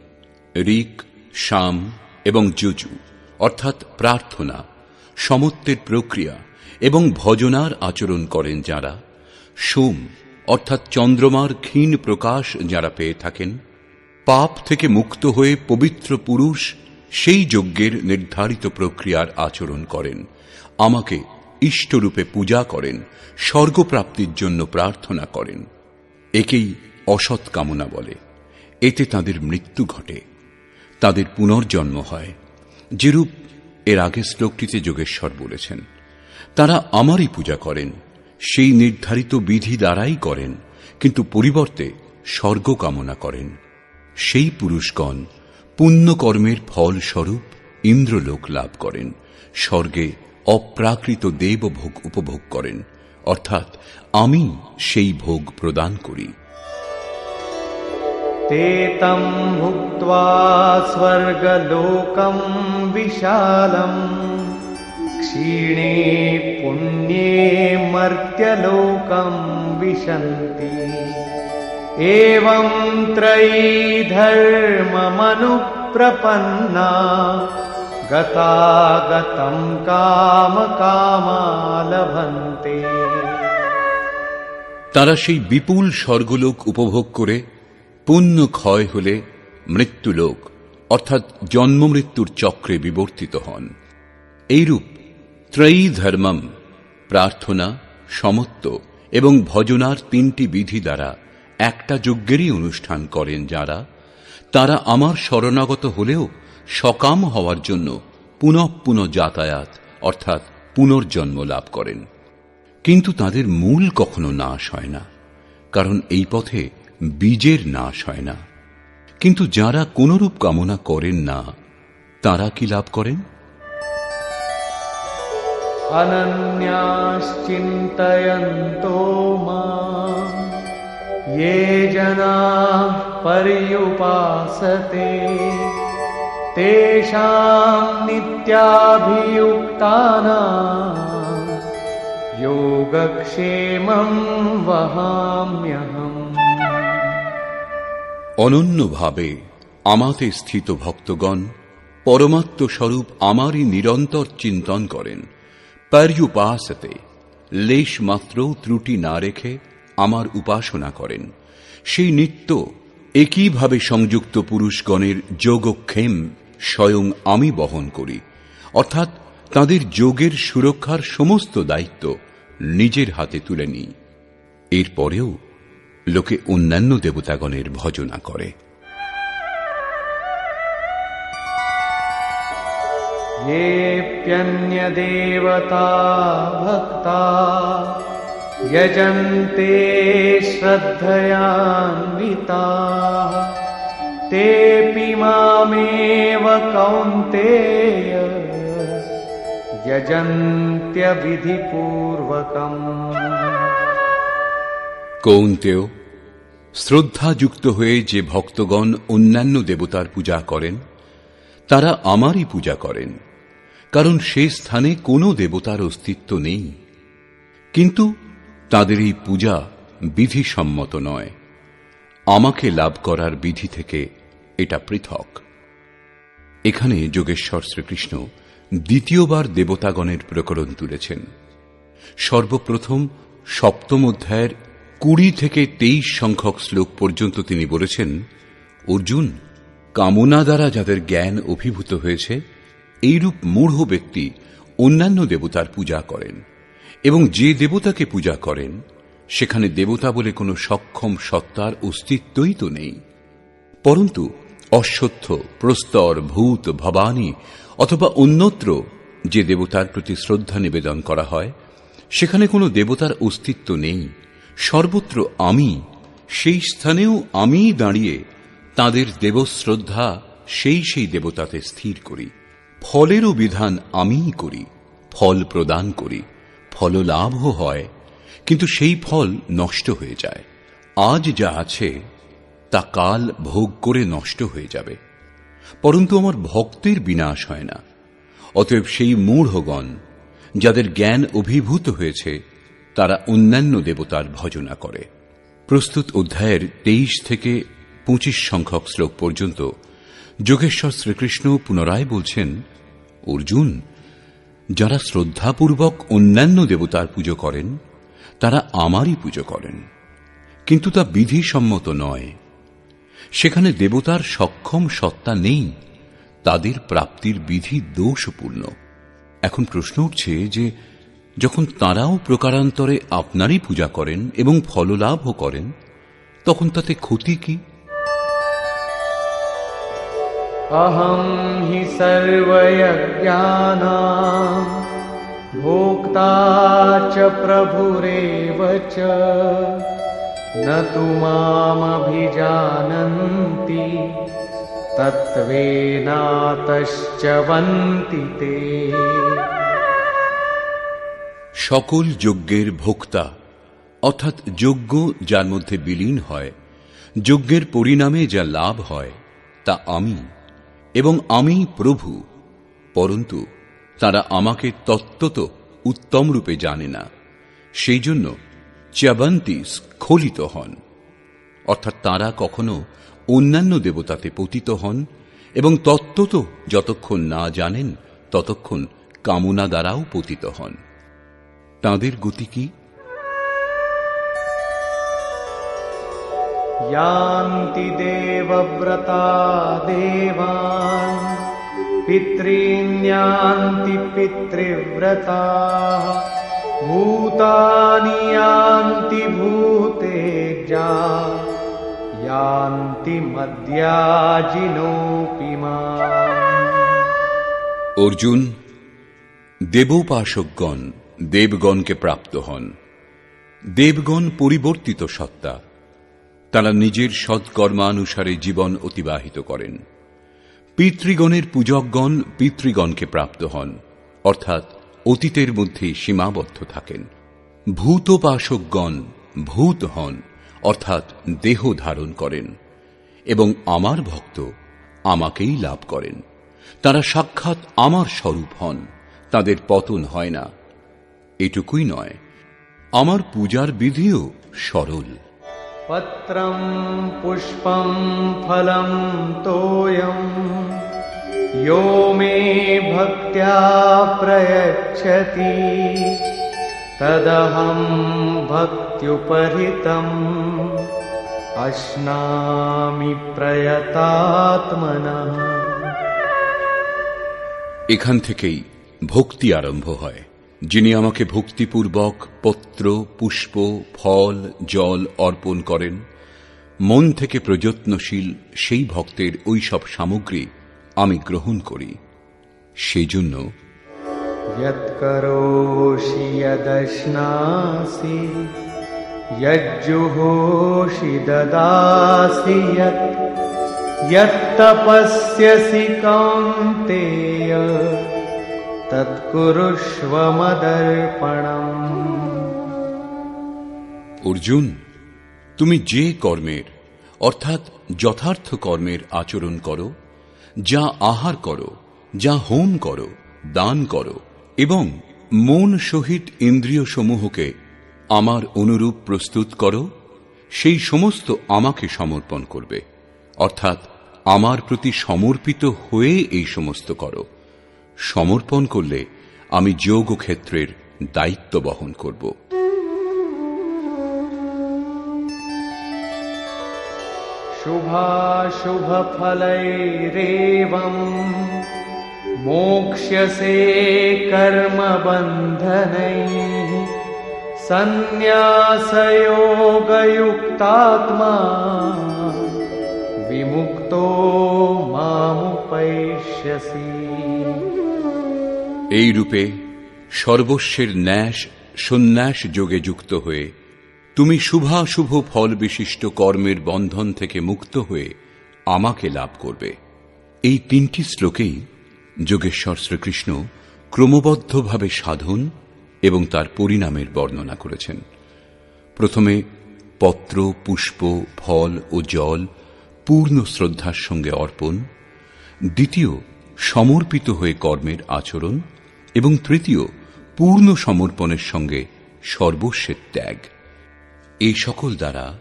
ঋক, সাম এবং যজু, অর্থাৎ প্রার্থনা, সমত্বের প্রক্রিয়া এবং ভজনার আচরণ করেন যারা, সোম অর্থাৎ চন্দ্রমার ক্ষীণ প্রকাশ যারা পেয়ে থাকেন, পাপ থেকে মুক্ত হয়ে পবিত্র পুরুষ সেই যজ্ঞের নির্ধারিত প্রক্রিয়ার আচরণ করেন, আমাকে ইষ্টরূপে পূজা করেন, স্বর্গপ্রাপ্তির জন্য প্রার্থনা করেন। একেই অসৎ কামনা বলে। এতে তাদের মৃত্যু ঘটে, তাদের পুনর্জন্ম হয়, যেরূপ এর আগে শ্লোকটিতে যোগেশ্বর বলেছেন। তারা আমারই পূজা করেন, সেই নির্ধারিত বিধি দ্বারাই করেন, কিন্তু পরিবর্তে স্বর্গ কামনা করেন। সেই পুরুষগণ পুণ্যকর্মের ফলস্বরূপ ইন্দ্রলোক লাভ করেন, স্বর্গে অপ্রাকৃত দেবভোগ উপভোগ করেন, অর্থাৎ আমি সেই ভোগ প্রদান করি। ते तं भुक्त्वा स्वर्गलोकं विशालम् क्षीणे पुण्ये मर्त्यलोकं विशन्ति एवं त्रयी धर्ममनुप्रपन्ना गतागतं कामकामा लभन्ते। তারা সেই বিপুল স্বর্গলোক উপভোগ করে পুণ্য ক্ষয় হলে মৃত্যুলোক অর্থাৎ জন্ম মৃত্যুর চক্রে বিবর্তিত হন। এইরূপ ত্রয়ী ধর্মম, প্রার্থনা, সমত্ব এবং ভজনার তিনটি বিধি দ্বারা একটা যজ্ঞেরই অনুষ্ঠান করেন যারা, তারা আমার শরণাগত হলেও সকাম হওয়ার জন্য পুনঃ পুনঃ যাতায়াত অর্থাৎ পুনর্জন্ম লাভ করেন, কিন্তু তাদের মূল কখনো নাশ হয় না, কারণ এই পথে বীজের নাশ হয় না। কিন্তু যারা কোনরূপ কামনা করেন না, তারা কি লাভ করেন? অনন্যাশ্চিন্তয়ন্তো মাম ये जनाः पर्युपासते तेषां नित्याभियुक्तानां योगक्षेमं वहाम्यहम्। অনন্যভাবে আমাতে স্থিত ভক্তগণ পরমাত্মস্বরূপ আমারই নিরন্তর চিন্তন করেন। পর্যুপাসতে, লেশ মাত্র ত্রুটি না রেখে আমার উপাসনা করেন। সেই নিত্য একইভাবে সংযুক্ত পুরুষগণের যোগক্ষেম স্বয়ং আমি বহন করি, অর্থাৎ তাদের যোগের সুরক্ষার সমস্ত দায়িত্ব নিজের হাতে তুলে নিই। এরপরেও লোকে অন্যান্য দেবতাগণের ভজনা করে। येऽप्यन्यदेवता भक्ता यजन्ते श्रद्धयान्विताः तेऽपि मामेव कौन्तेय यजन्त्यविधिपूर्वकम्। কৌন্তেয়, শ্রদ্ধাযুক্ত হয়ে যে ভক্তগণ অন্যান্য দেবতার পূজা করেন, তারা আমারই পূজা করেন, কারণ সে স্থানে কোনো দেবতার অস্তিত্ব নেই। কিন্তু তাদের এই পূজা বিধিসম্মত নয়। আমাকে লাভ করার বিধি থেকে এটা পৃথক। এখানে যোগেশ্বর শ্রীকৃষ্ণ দ্বিতীয়বার দেবতাগণের প্রকরণ তুলেছেন। সর্বপ্রথম সপ্তম অধ্যায়ের 20 থেকে 23 সংখ্যক শ্লোক পর্যন্ত তিনি বলেছেন, অর্জুন, কামনা দ্বারা যাদের জ্ঞান অভিভূত হয়েছে, এইরূপ মূঢ় ব্যক্তি অন্যান্য দেবতার পূজা করেন, এবং যে দেবতাকে পূজা করেন সেখানে দেবতা বলে কোনো সক্ষম সত্তার অস্তিত্বই তো নেই। পরন্তু অশ্বত্থ, প্রস্তর, ভূত, ভবানী অথবা অন্যত্র যে দেবতার প্রতি শ্রদ্ধা নিবেদন করা হয়, সেখানে কোনো দেবতার অস্তিত্ব নেই। সর্বত্র আমি, সেই স্থানেও আমিই দাঁড়িয়ে তাদের দেবশ্রদ্ধা সেই দেবতাতে স্থির করি। ফলেরও বিধান আমিই করি, ফল প্রদান করি, ফললাভও হয়, কিন্তু সেই ফল নষ্ট হয়ে যায়। আজ যা আছে তা কাল ভোগ করে নষ্ট হয়ে যাবে, পরন্তু আমার ভক্তের বিনাশ হয় না। অতএব সেই মূঢ়গণ যাদের জ্ঞান অভিভূত হয়েছে, তারা অন্যান্য দেবতার ভজনা করে। প্রস্তুত অধ্যায়ের 23 থেকে 25 সংখ্যক শ্লোক পর্যন্ত যোগেশ্বর শ্রীকৃষ্ণ পুনরায় বলছেন, অর্জুন, যারা শ্রদ্ধাপূর্বক অন্যান্য দেবতার পুজো করেন, তারা আমারই পুজো করেন, কিন্তু তা বিধিসম্মত নয়। সেখানে দেবতার সক্ষম সত্তা নেই, তাদের প্রাপ্তির বিধি দোষপূর্ণ। এখন প্রশ্ন উঠছে যে যখন তাঁরাও প্রকারান্তরে আপনারই পূজা করেন এবং ফললাভও করেন, তখন তাতে ক্ষতি কি? अहं हि सर्वयज्ञानां भोक्ता च प्रभुरेव च न तु मामभिजानन्ति तत्त्वेनातश्च्यवन्ति ते। সকল যজ্ঞের ভোক্তা, অর্থাৎ যজ্ঞ যার মধ্যে বিলীন হয়, যজ্ঞের পরিণামে যা লাভ হয় তা আমি, এবং আমি প্রভু, পরন্তু তারা আমাকে তত্ত্বত উত্তম রূপে জানে না। সেই জন্য চ্যবন্তি, স্খলিত হন, অর্থাৎ তারা কখনো অন্যান্য দেবতাতে পতিত হন, এবং তত্ত্বত যতক্ষণ না জানেন ততক্ষণ কামনা দ্বারাও পতিত হন। তাঁদের গতি কি? यान्ति देवव्रता देवान् पितॄन्यान्ति पितृव्रताः भूतानि यान्ति भूतेज्या यान्ति मद्याजिनोऽपि माम्। অর্জুন, দেবোপাসকগণ দেবগণকে প্রাপ্ত হন। দেবগণ পরিবর্তিত সত্তা, তারা নিজের সৎকর্মানুসারে জীবন অতিবাহিত করেন। পিতৃগণের পূজকগণ পিতৃগণকে প্রাপ্ত হন, অর্থাৎ অতীতের মধ্যে সীমাবদ্ধ থাকেন। ভূতোপাসকগণ ভূত হন, অর্থাৎ দেহ ধারণ করেন, এবং আমার ভক্ত আমাকেই লাভ করেন। তারা সাক্ষাৎ আমার স্বরূপ হন, তাদের পতন হয় না। এটুকুই নয়, আমার পূজার বিধিও সরল। পত্রম পুষ্পম ফলম তোয়ম यो मे भक्त्या प्रयच्छति तदहं भक्त्युपहृतम् अश्नामि प्रयतात्मनः। এখান থেকেই ভক্তি আরম্ভ হয়। যিনি আমাকে ভক্তিপূর্বক পত্র, পুষ্প, ফল, জল অর্পণ করেন, মন থেকে প্রযত্নশীল সেই ভক্তের ওই সব সামগ্রী আমি গ্রহণ করি। সেই জন্য यत्करोषि यदश्नासि यज्जुहोषि ददासि यत्तपस्यसि कौन्तेय तत्कुरुष्व मदर्पणम्। অর্জুন, তুমি যে কর্মের অর্থাৎ যথার্থ কর্মের আচরণ করো, যা আহার করো, যা হোম করো, দান করো, এবং মন সহিত ইন্দ্রিয় সমূহকে আমার অনুরূপ প্রস্তুত করো, সেই সমস্ত আমাকে সমর্পণ করবে, অর্থাৎ আমার প্রতি সমর্পিত হয়ে এই সমস্ত করো। সমর্পণ করলে আমি যোগ ক্ষেত্রের দায়িত্ব বহন করব। शुभाशुभफलैरेवम् मोक्ष्यसे कर्मबन्धनैः सन्न्यासयोगयुक्तात्मा विमुक्तो मामुपैष्यसि। এই রূপে সর্বস্বের ন্যাস সন্ন্যাস যোগে যুক্ত হয়ে তুমি শুভাশুভ ফল বিশিষ্ট কর্মের বন্ধন থেকে মুক্ত হয়ে আমাকে লাভ করবে। এই তিনটি শ্লোকেই যোগেশ্বর শ্রীকৃষ্ণ ক্রমবদ্ধভাবে সাধন এবং তার পরিণামের বর্ণনা করেছেন। প্রথমে পত্র, পুষ্প, ফল ও জল পূর্ণ শ্রদ্ধার সঙ্গে অর্পণ, দ্বিতীয় সমর্পিত হয়ে কর্মের আচরণ, এবং তৃতীয় পূর্ণ সমর্পণের সঙ্গে সর্বস্বের ত্যাগ। এই সকল দ্বারা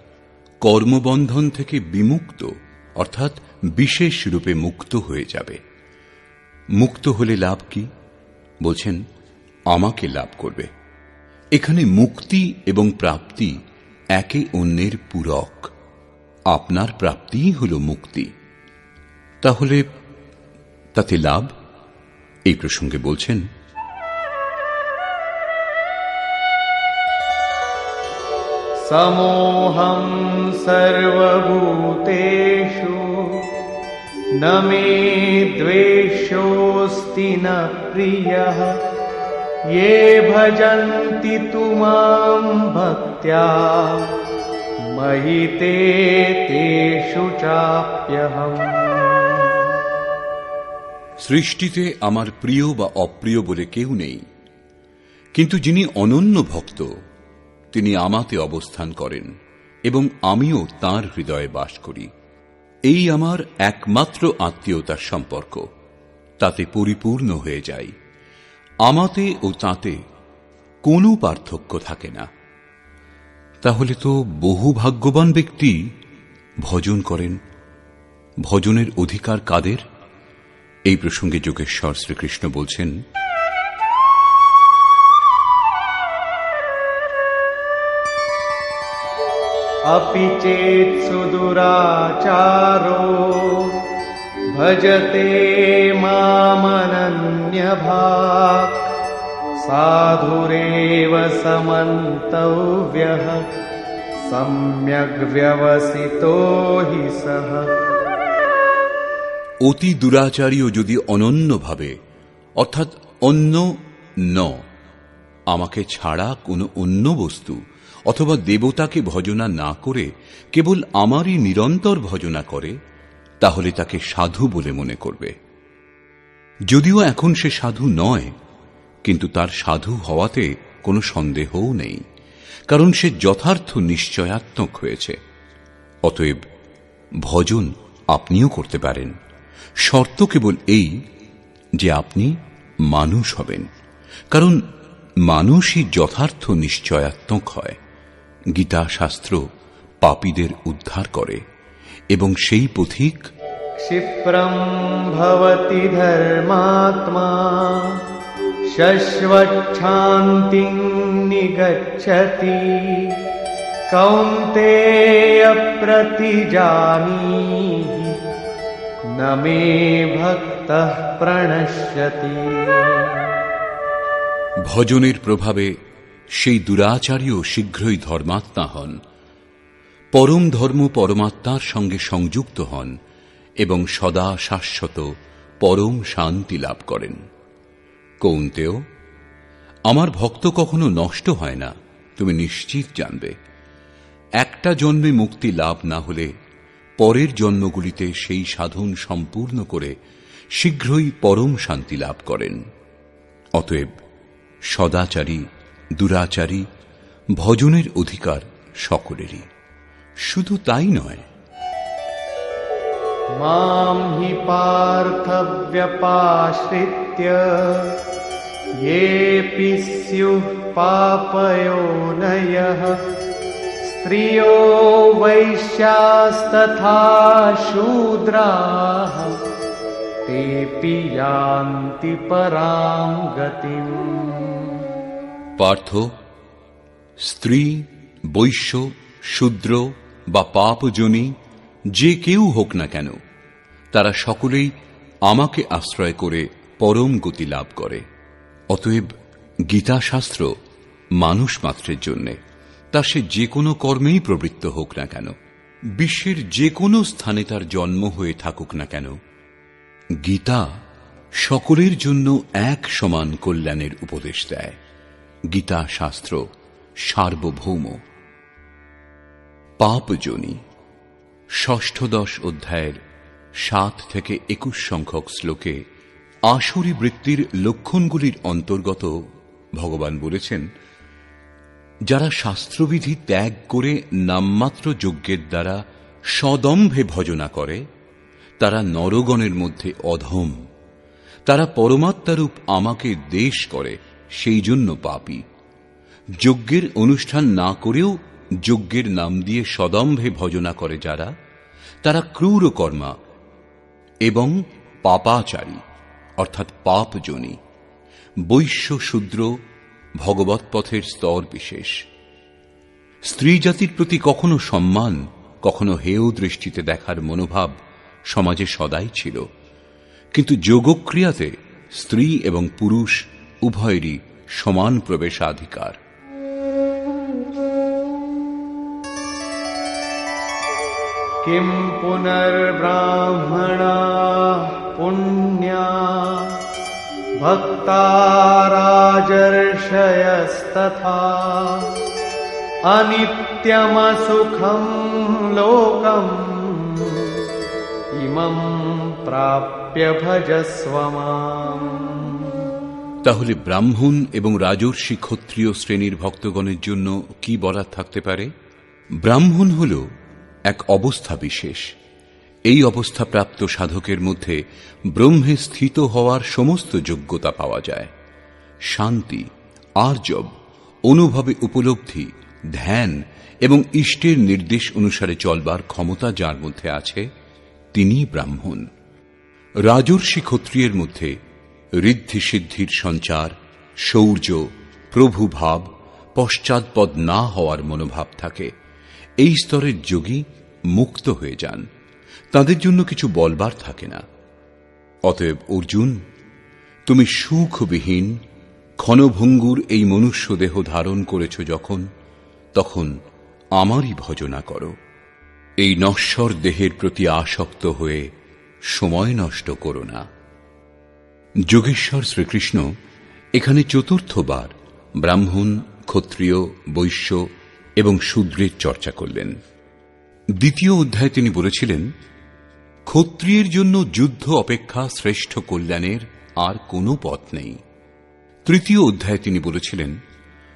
কর্মবন্ধন থেকে বিমুক্ত অর্থাৎ বিশেষ রূপে মুক্ত হয়ে যাবে। মুক্ত হলে লাভ কি? বলছেন আমাকে লাভ করবে। এখানে মুক্তি এবং প্রাপ্তি একে অন্যের পূরক। আপনার প্রাপ্তিই হল মুক্তি। তাহলে তাতে লাভ? এই প্রসঙ্গে বলছেন समोऽहं सर्वभूतेषु न मे द्वेषोऽस्ति न प्रियः ये भजन्ति तु मां भक्त्या मयि ते तेषु चाप्यहम्। সৃষ্টিতে আমার প্রিয় বা অপ্রিয় বলে কেউ নেই, কিন্তু যিনি অনন্য ভক্ত তিনি আমাতে অবস্থান করেন এবং আমিও তাঁর হৃদয়ে বাস করি। এই আমার একমাত্র আত্মীয়তার সম্পর্ক, তাতে পরিপূর্ণ হয়ে যাই। আমাতে ও তাতে কোনো পার্থক্য থাকে না। তাহলে তো বহু ভাগ্যবান ব্যক্তি ভজন করেন। ভজনের অধিকার কাদের? এই প্রসঙ্গে যোগেশ্বর শ্রীকৃষ্ণ বলছেন अपि चेत् सुदुराचारो भजते मामनन्यभाक् साधुरेव समन्तव्यः सम्यग् व्यवसितो हि सः। অতি দুরাচারীও যদি অনন্যভাবে অর্থাৎ অন্য ন আমাকে ছাড়া কোনো অন্য বস্তু অথবা দেবতাকে ভজনা না করে কেবল আমারই নিরন্তর ভজনা করে, তাহলে তাকে সাধু বলে মনে করবে। যদিও এখন সে সাধু নয়, কিন্তু তার সাধু হওয়াতে কোনো সন্দেহও নেই, কারণ সে যথার্থ নিশ্চয়াত্মক হয়েছে। অতএব ভজন আপনিও করতে পারেন, শর্ত কেবল এই যে আপনি মানুষ হবেন, কারণ মানুষই যথার্থ নিশ্চয়াত্মক হয়। গীতা শাস্ত্র পাপীদের উদ্ধার করে এবং সেই পথিক क्षिप्रं भवति धर्मात्मा शश्वच्छान्तिं निगच्छति कौन्तेय प्रतिजानीहि न मे भक्तः प्रणश्यति। ভজনের প্রভাবে সেই দুরাচারীও শীঘ্রই ধর্মাত্মা হন, পরম ধর্ম পরমাত্মার সঙ্গে সংযুক্ত হন এবং সদা শাশ্বত পরম শান্তি লাভ করেন। কৌন্তেয়, আমার ভক্ত কখনো নষ্ট হয় না, তুমি নিশ্চিত জানবে। একটা জন্মে মুক্তি লাভ না হলে পরের জন্মগুলিতে সেই সাধন সম্পূর্ণ করে শীঘ্রই পরম শান্তি লাভ করেন। অতএব সদাচারী দুরাচারী ভজনের অধিকার সকলেরই। শুধু তাই নয়, मां हि पार्थ व्यपाश्रित्य येऽपि स्युः पापयोनयः स्त्रियो वैश्यास्तथा शूद्राः तेऽपि यान्ति परां गतिम्। পার্থ, স্ত্রী, বৈশ্য, শূদ্র বা পাপজনী যে কেউ হোক না কেন, তারা সকলেই আমাকে আশ্রয় করে পরম গতি লাভ করে। অতএব গীতা শাস্ত্র মানুষ মাত্রের জন্যে, তা সে যে কোনো কর্মেই প্রবৃত্ত হোক না কেন, বিশ্বের যে কোনো স্থানে তার জন্ম হয়ে থাকুক না কেন, গীতা সকলের জন্য এক সমান কল্যাণের উপদেশ দেয়। গীতা শাস্ত্র সার্বভৌম। পাপজনী ষষ্ঠদশ অধ্যায়ের 7 থেকে 21 সংখ্যক শ্লোকে আসুরী বৃত্তির লক্ষণগুলির অন্তর্গত ভগবান বলেছেন, যারা শাস্ত্রবিধি ত্যাগ করে নামমাত্র যজ্ঞের দ্বারা সদম্ভে ভজনা করে, তারা নরগণের মধ্যে অধম। তারা পরমাত্মারূপ আমাকে দ্বেষ করে, সেই জন্য পাপী। যজ্ঞের অনুষ্ঠান না করেও যজ্ঞের নাম দিয়ে সদম্ভে ভজনা করে যারা, তারা ক্রূরকর্মা এবং পাপাচারী অর্থাৎ পাপজনী। বৈশ্য শূদ্র ভগবৎ পথের স্তর বিশেষ। স্ত্রী জাতির প্রতি কখনো সম্মান, কখনো হেয় দৃষ্টিতে দেখার মনোভাব সমাজে সদাই ছিল, কিন্তু যোগক্রিয়াতে স্ত্রী এবং পুরুষ উভয়েরই সমান প্রবেশাধিকার। किं पुनर्ब्राह्मणाः पुण्या भक्ता राजर्षयस्तथा अनित्यमसुखं लोकम् इमं प्राप्य भजस्व माम्। তাহলে ব্রাহ্মণ এবং রাজর্ষি ক্ষত্রিয় শ্রেণীর ভক্তগণের জন্য কি বলার থাকতে পারে? ব্রাহ্মণ হল এক অবস্থা বিশেষ। এই অবস্থা প্রাপ্ত সাধকের মধ্যে ব্রহ্মে স্থিত হওয়ার সমস্ত যোগ্যতা পাওয়া যায়। শান্তি, আর্জব, অনুভবে উপলব্ধি, ধ্যান এবং ইষ্টের নির্দেশ অনুসারে চলবার ক্ষমতা যার মধ্যে আছে, তিনি ব্রাহ্মণ। রাজর্ষি ক্ষত্রিয়ের মধ্যে ঋদ্ধি সিদ্ধির সঞ্চার, শৌর্য, প্রভুভাব, পশ্চাৎপদ না হওয়ার মনোভাব থাকে। এই স্তরের যোগী মুক্ত হয়ে যান, তাদের জন্য কিছু বলবার থাকে না। অতএব অর্জুন, তুমি সুখবিহীন ক্ষণভঙ্গুর এই মনুষ্য দেহ ধারণ করেছ যখন, তখন আমারই ভজনা করো। এই নশ্বর দেহের প্রতি আসক্ত হয়ে সময় নষ্ট করো না। যোগেশ্বর শ্রীকৃষ্ণ এখানে চতুর্থবার ব্রাহ্মণ, ক্ষত্রিয়, বৈশ্য এবং শূদ্রের চর্চা করলেন। দ্বিতীয় অধ্যায়ে তিনি বলেছিলেন, ক্ষত্রিয়ের জন্য যুদ্ধ অপেক্ষা শ্রেষ্ঠ কল্যাণের আর কোনো পথ নেই। তৃতীয় অধ্যায়ে তিনি বলেছিলেন,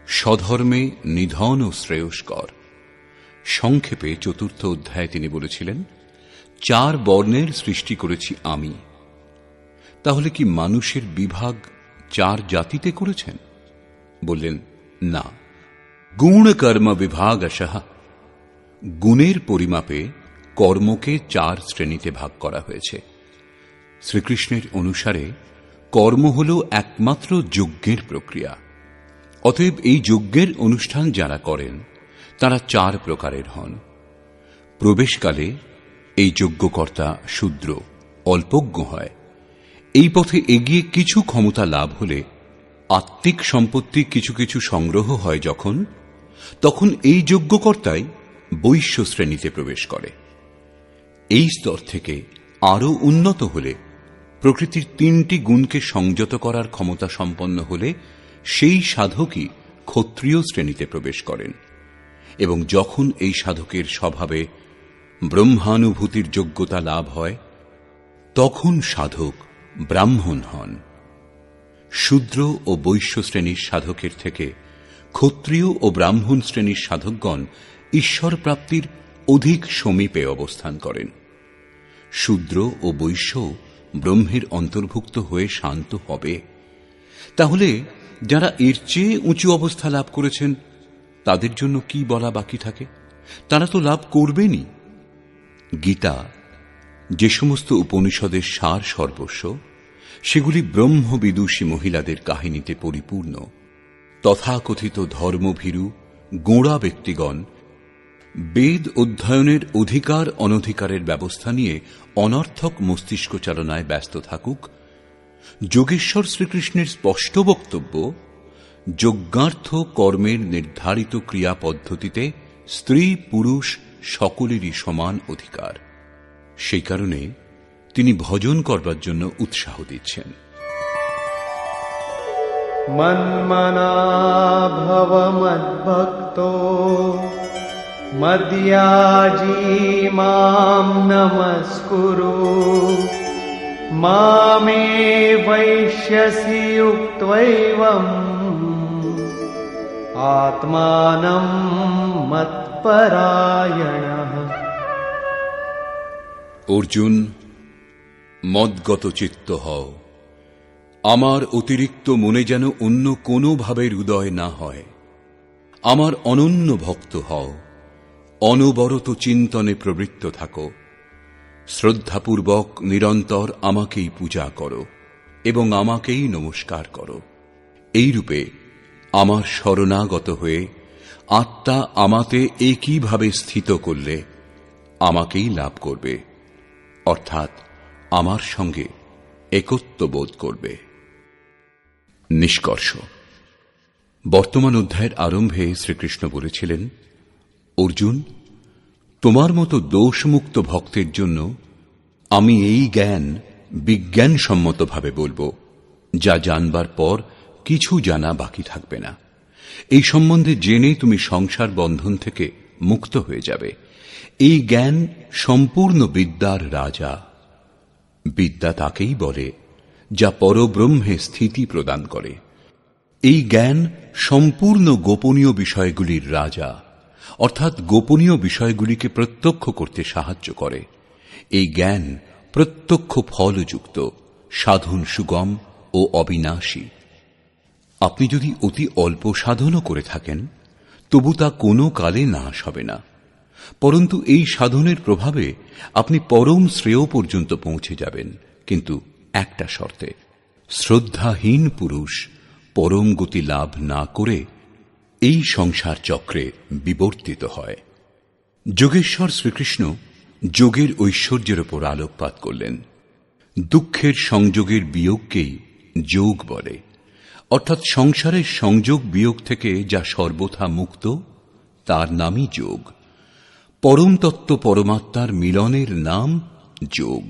স্বধর্মে নিধন ও শ্রেয়স্কর। সংক্ষেপে চতুর্থ অধ্যায়ে তিনি বলেছিলেন, 4 বর্ণের সৃষ্টি করেছি আমি। তাহলে কি মানুষের বিভাগ 4 জাতিতে করেছেন? বললেন, না, গুণ কর্ম বিভাগশঃ। গুণের পরিমাপে কর্মকে 4 শ্রেণীতে ভাগ করা হয়েছে। শ্রীকৃষ্ণের অনুসারে কর্ম হল একমাত্র যজ্ঞের প্রক্রিয়া। অতএব এই যজ্ঞের অনুষ্ঠান যারা করেন তারা 4 প্রকারের হন। প্রবেশকালে এই যজ্ঞকর্তা শূদ্র, অল্পজ্ঞ হয়। এই পথে এগিয়ে কিছু ক্ষমতা লাভ হলে আত্মিক সম্পত্তি কিছু কিছু সংগ্রহ হয় তখন এই যজ্ঞকর্তাই বৈশ্য শ্রেণীতে প্রবেশ করে। এই স্তর থেকে আরো উন্নত হলে, প্রকৃতির 3টি গুণকে সংযত করার ক্ষমতা সম্পন্ন হলে সেই সাধকই ক্ষত্রিয় শ্রেণীতে প্রবেশ করেন। এবং যখন এই সাধকের স্বভাবে ব্রহ্মানুভূতির যোগ্যতা লাভ হয়, তখন সাধক ব্রাহ্মণ হন। শূদ্র ও বৈশ্য শ্রেণীর সাধকের থেকে ক্ষত্রিয় ও ব্রাহ্মণ শ্রেণীর সাধকগণ ঈশ্বর প্রাপ্তির অধিক সমীপে অবস্থান করেন। শূদ্র ও বৈশ্য ব্রহ্মের অন্তর্ভুক্ত হয়ে শান্ত হবে। তাহলে যারা এর চেয়ে উঁচু অবস্থা লাভ করেছেন তাদের জন্য কি বলা বাকি থাকে? তারা তো লাভ করবেনই। গীতা যে সমস্ত উপনিষদের সার সর্বস্ব, সেগুলি ব্রহ্মবিদুষী মহিলাদের কাহিনীতে পরিপূর্ণ। তথাকথিত ধর্মভীরু গোঁড়া ব্যক্তিগণ বেদ অধ্যয়নের অধিকার অনধিকারের ব্যবস্থা নিয়ে অনর্থক মস্তিষ্ক চালনায় ব্যস্ত থাকুক। যোগেশ্বর শ্রীকৃষ্ণের স্পষ্ট বক্তব্য, যজ্ঞার্থ কর্মের নির্ধারিত ক্রিয়া পদ্ধতিতে স্ত্রী পুরুষ সকলেরই সমান অধিকার। সেই কারণে তিনি ভজন করবার জন্য উৎসাহ দিচ্ছেন। মন্মনা ভব মদ্ভক্তো মদ্যাজি মাম নমস্কুরু মামে বৈশ্যসি উক্ত্বৈবম আত্মানম মৎপরায়ণঃ। অর্জুন, মদগত চিত্ত হও। আমার অতিরিক্ত মনে যেন অন্য কোনো ভাবের উদয় না হয়। আমার অনন্য ভক্ত হও। অনবরত চিন্তনে প্রবৃত্ত থাকো। শ্রদ্ধাপূর্বক নিরন্তর আমাকেই পূজা করো এবং আমাকেই নমস্কার করো। এইরূপে আমার শরণাগত হয়ে আত্মা আমাতে একইভাবে স্থিত করলে আমাকেই লাভ করবে, অর্থাৎ আমার সঙ্গে একত্ব বোধ করবে। নিষ্কর্ষ। বর্তমান অধ্যায়ের আরম্ভে শ্রীকৃষ্ণ বলেছিলেন, অর্জুন, তোমার মতো দোষমুক্ত ভক্তের জন্য আমি এই জ্ঞান বিজ্ঞানসম্মতভাবে বলবো, যা জানবার পর কিছু জানা বাকি থাকবে না। এই সম্বন্ধে জেনে তুমি সংসার বন্ধন থেকে মুক্ত হয়ে যাবে। এই জ্ঞান সম্পূর্ণ বিদ্যার রাজা। বিদ্যা তাকেই বলে যা পরব্রহ্মে স্থিতি প্রদান করে। এই জ্ঞান সম্পূর্ণ গোপনীয় বিষয়গুলির রাজা, অর্থাৎ গোপনীয় বিষয়গুলিকে প্রত্যক্ষ করতে সাহায্য করে। এই জ্ঞান প্রত্যক্ষ ফলযুক্ত, সাধন সুগম ও অবিনাশী। আপনি যদি অতি অল্প সাধনও করে থাকেন, তবু তা কোনো কালে নাশ হবে না। পরন্তু এই সাধনের প্রভাবে আপনি পরম শ্রেয় পর্যন্ত পৌঁছে যাবেন, কিন্তু একটা শর্তে, শ্রদ্ধাহীন পুরুষ পরম গতি লাভ না করে এই সংসার চক্রে বিবর্তিত হয়। যোগেশ্বর শ্রীকৃষ্ণ যোগের ঐশ্বর্যের উপর আলোকপাত করলেন। দুঃখের সংযোগের বিয়োগকেই যোগ বলে, অর্থাৎ সংসারের সংযোগ বিয়োগ থেকে যা সর্বথা মুক্ত তার নামই যোগ। পরম তত্ত্ব পরমাত্মার মিলনের নাম যোগ।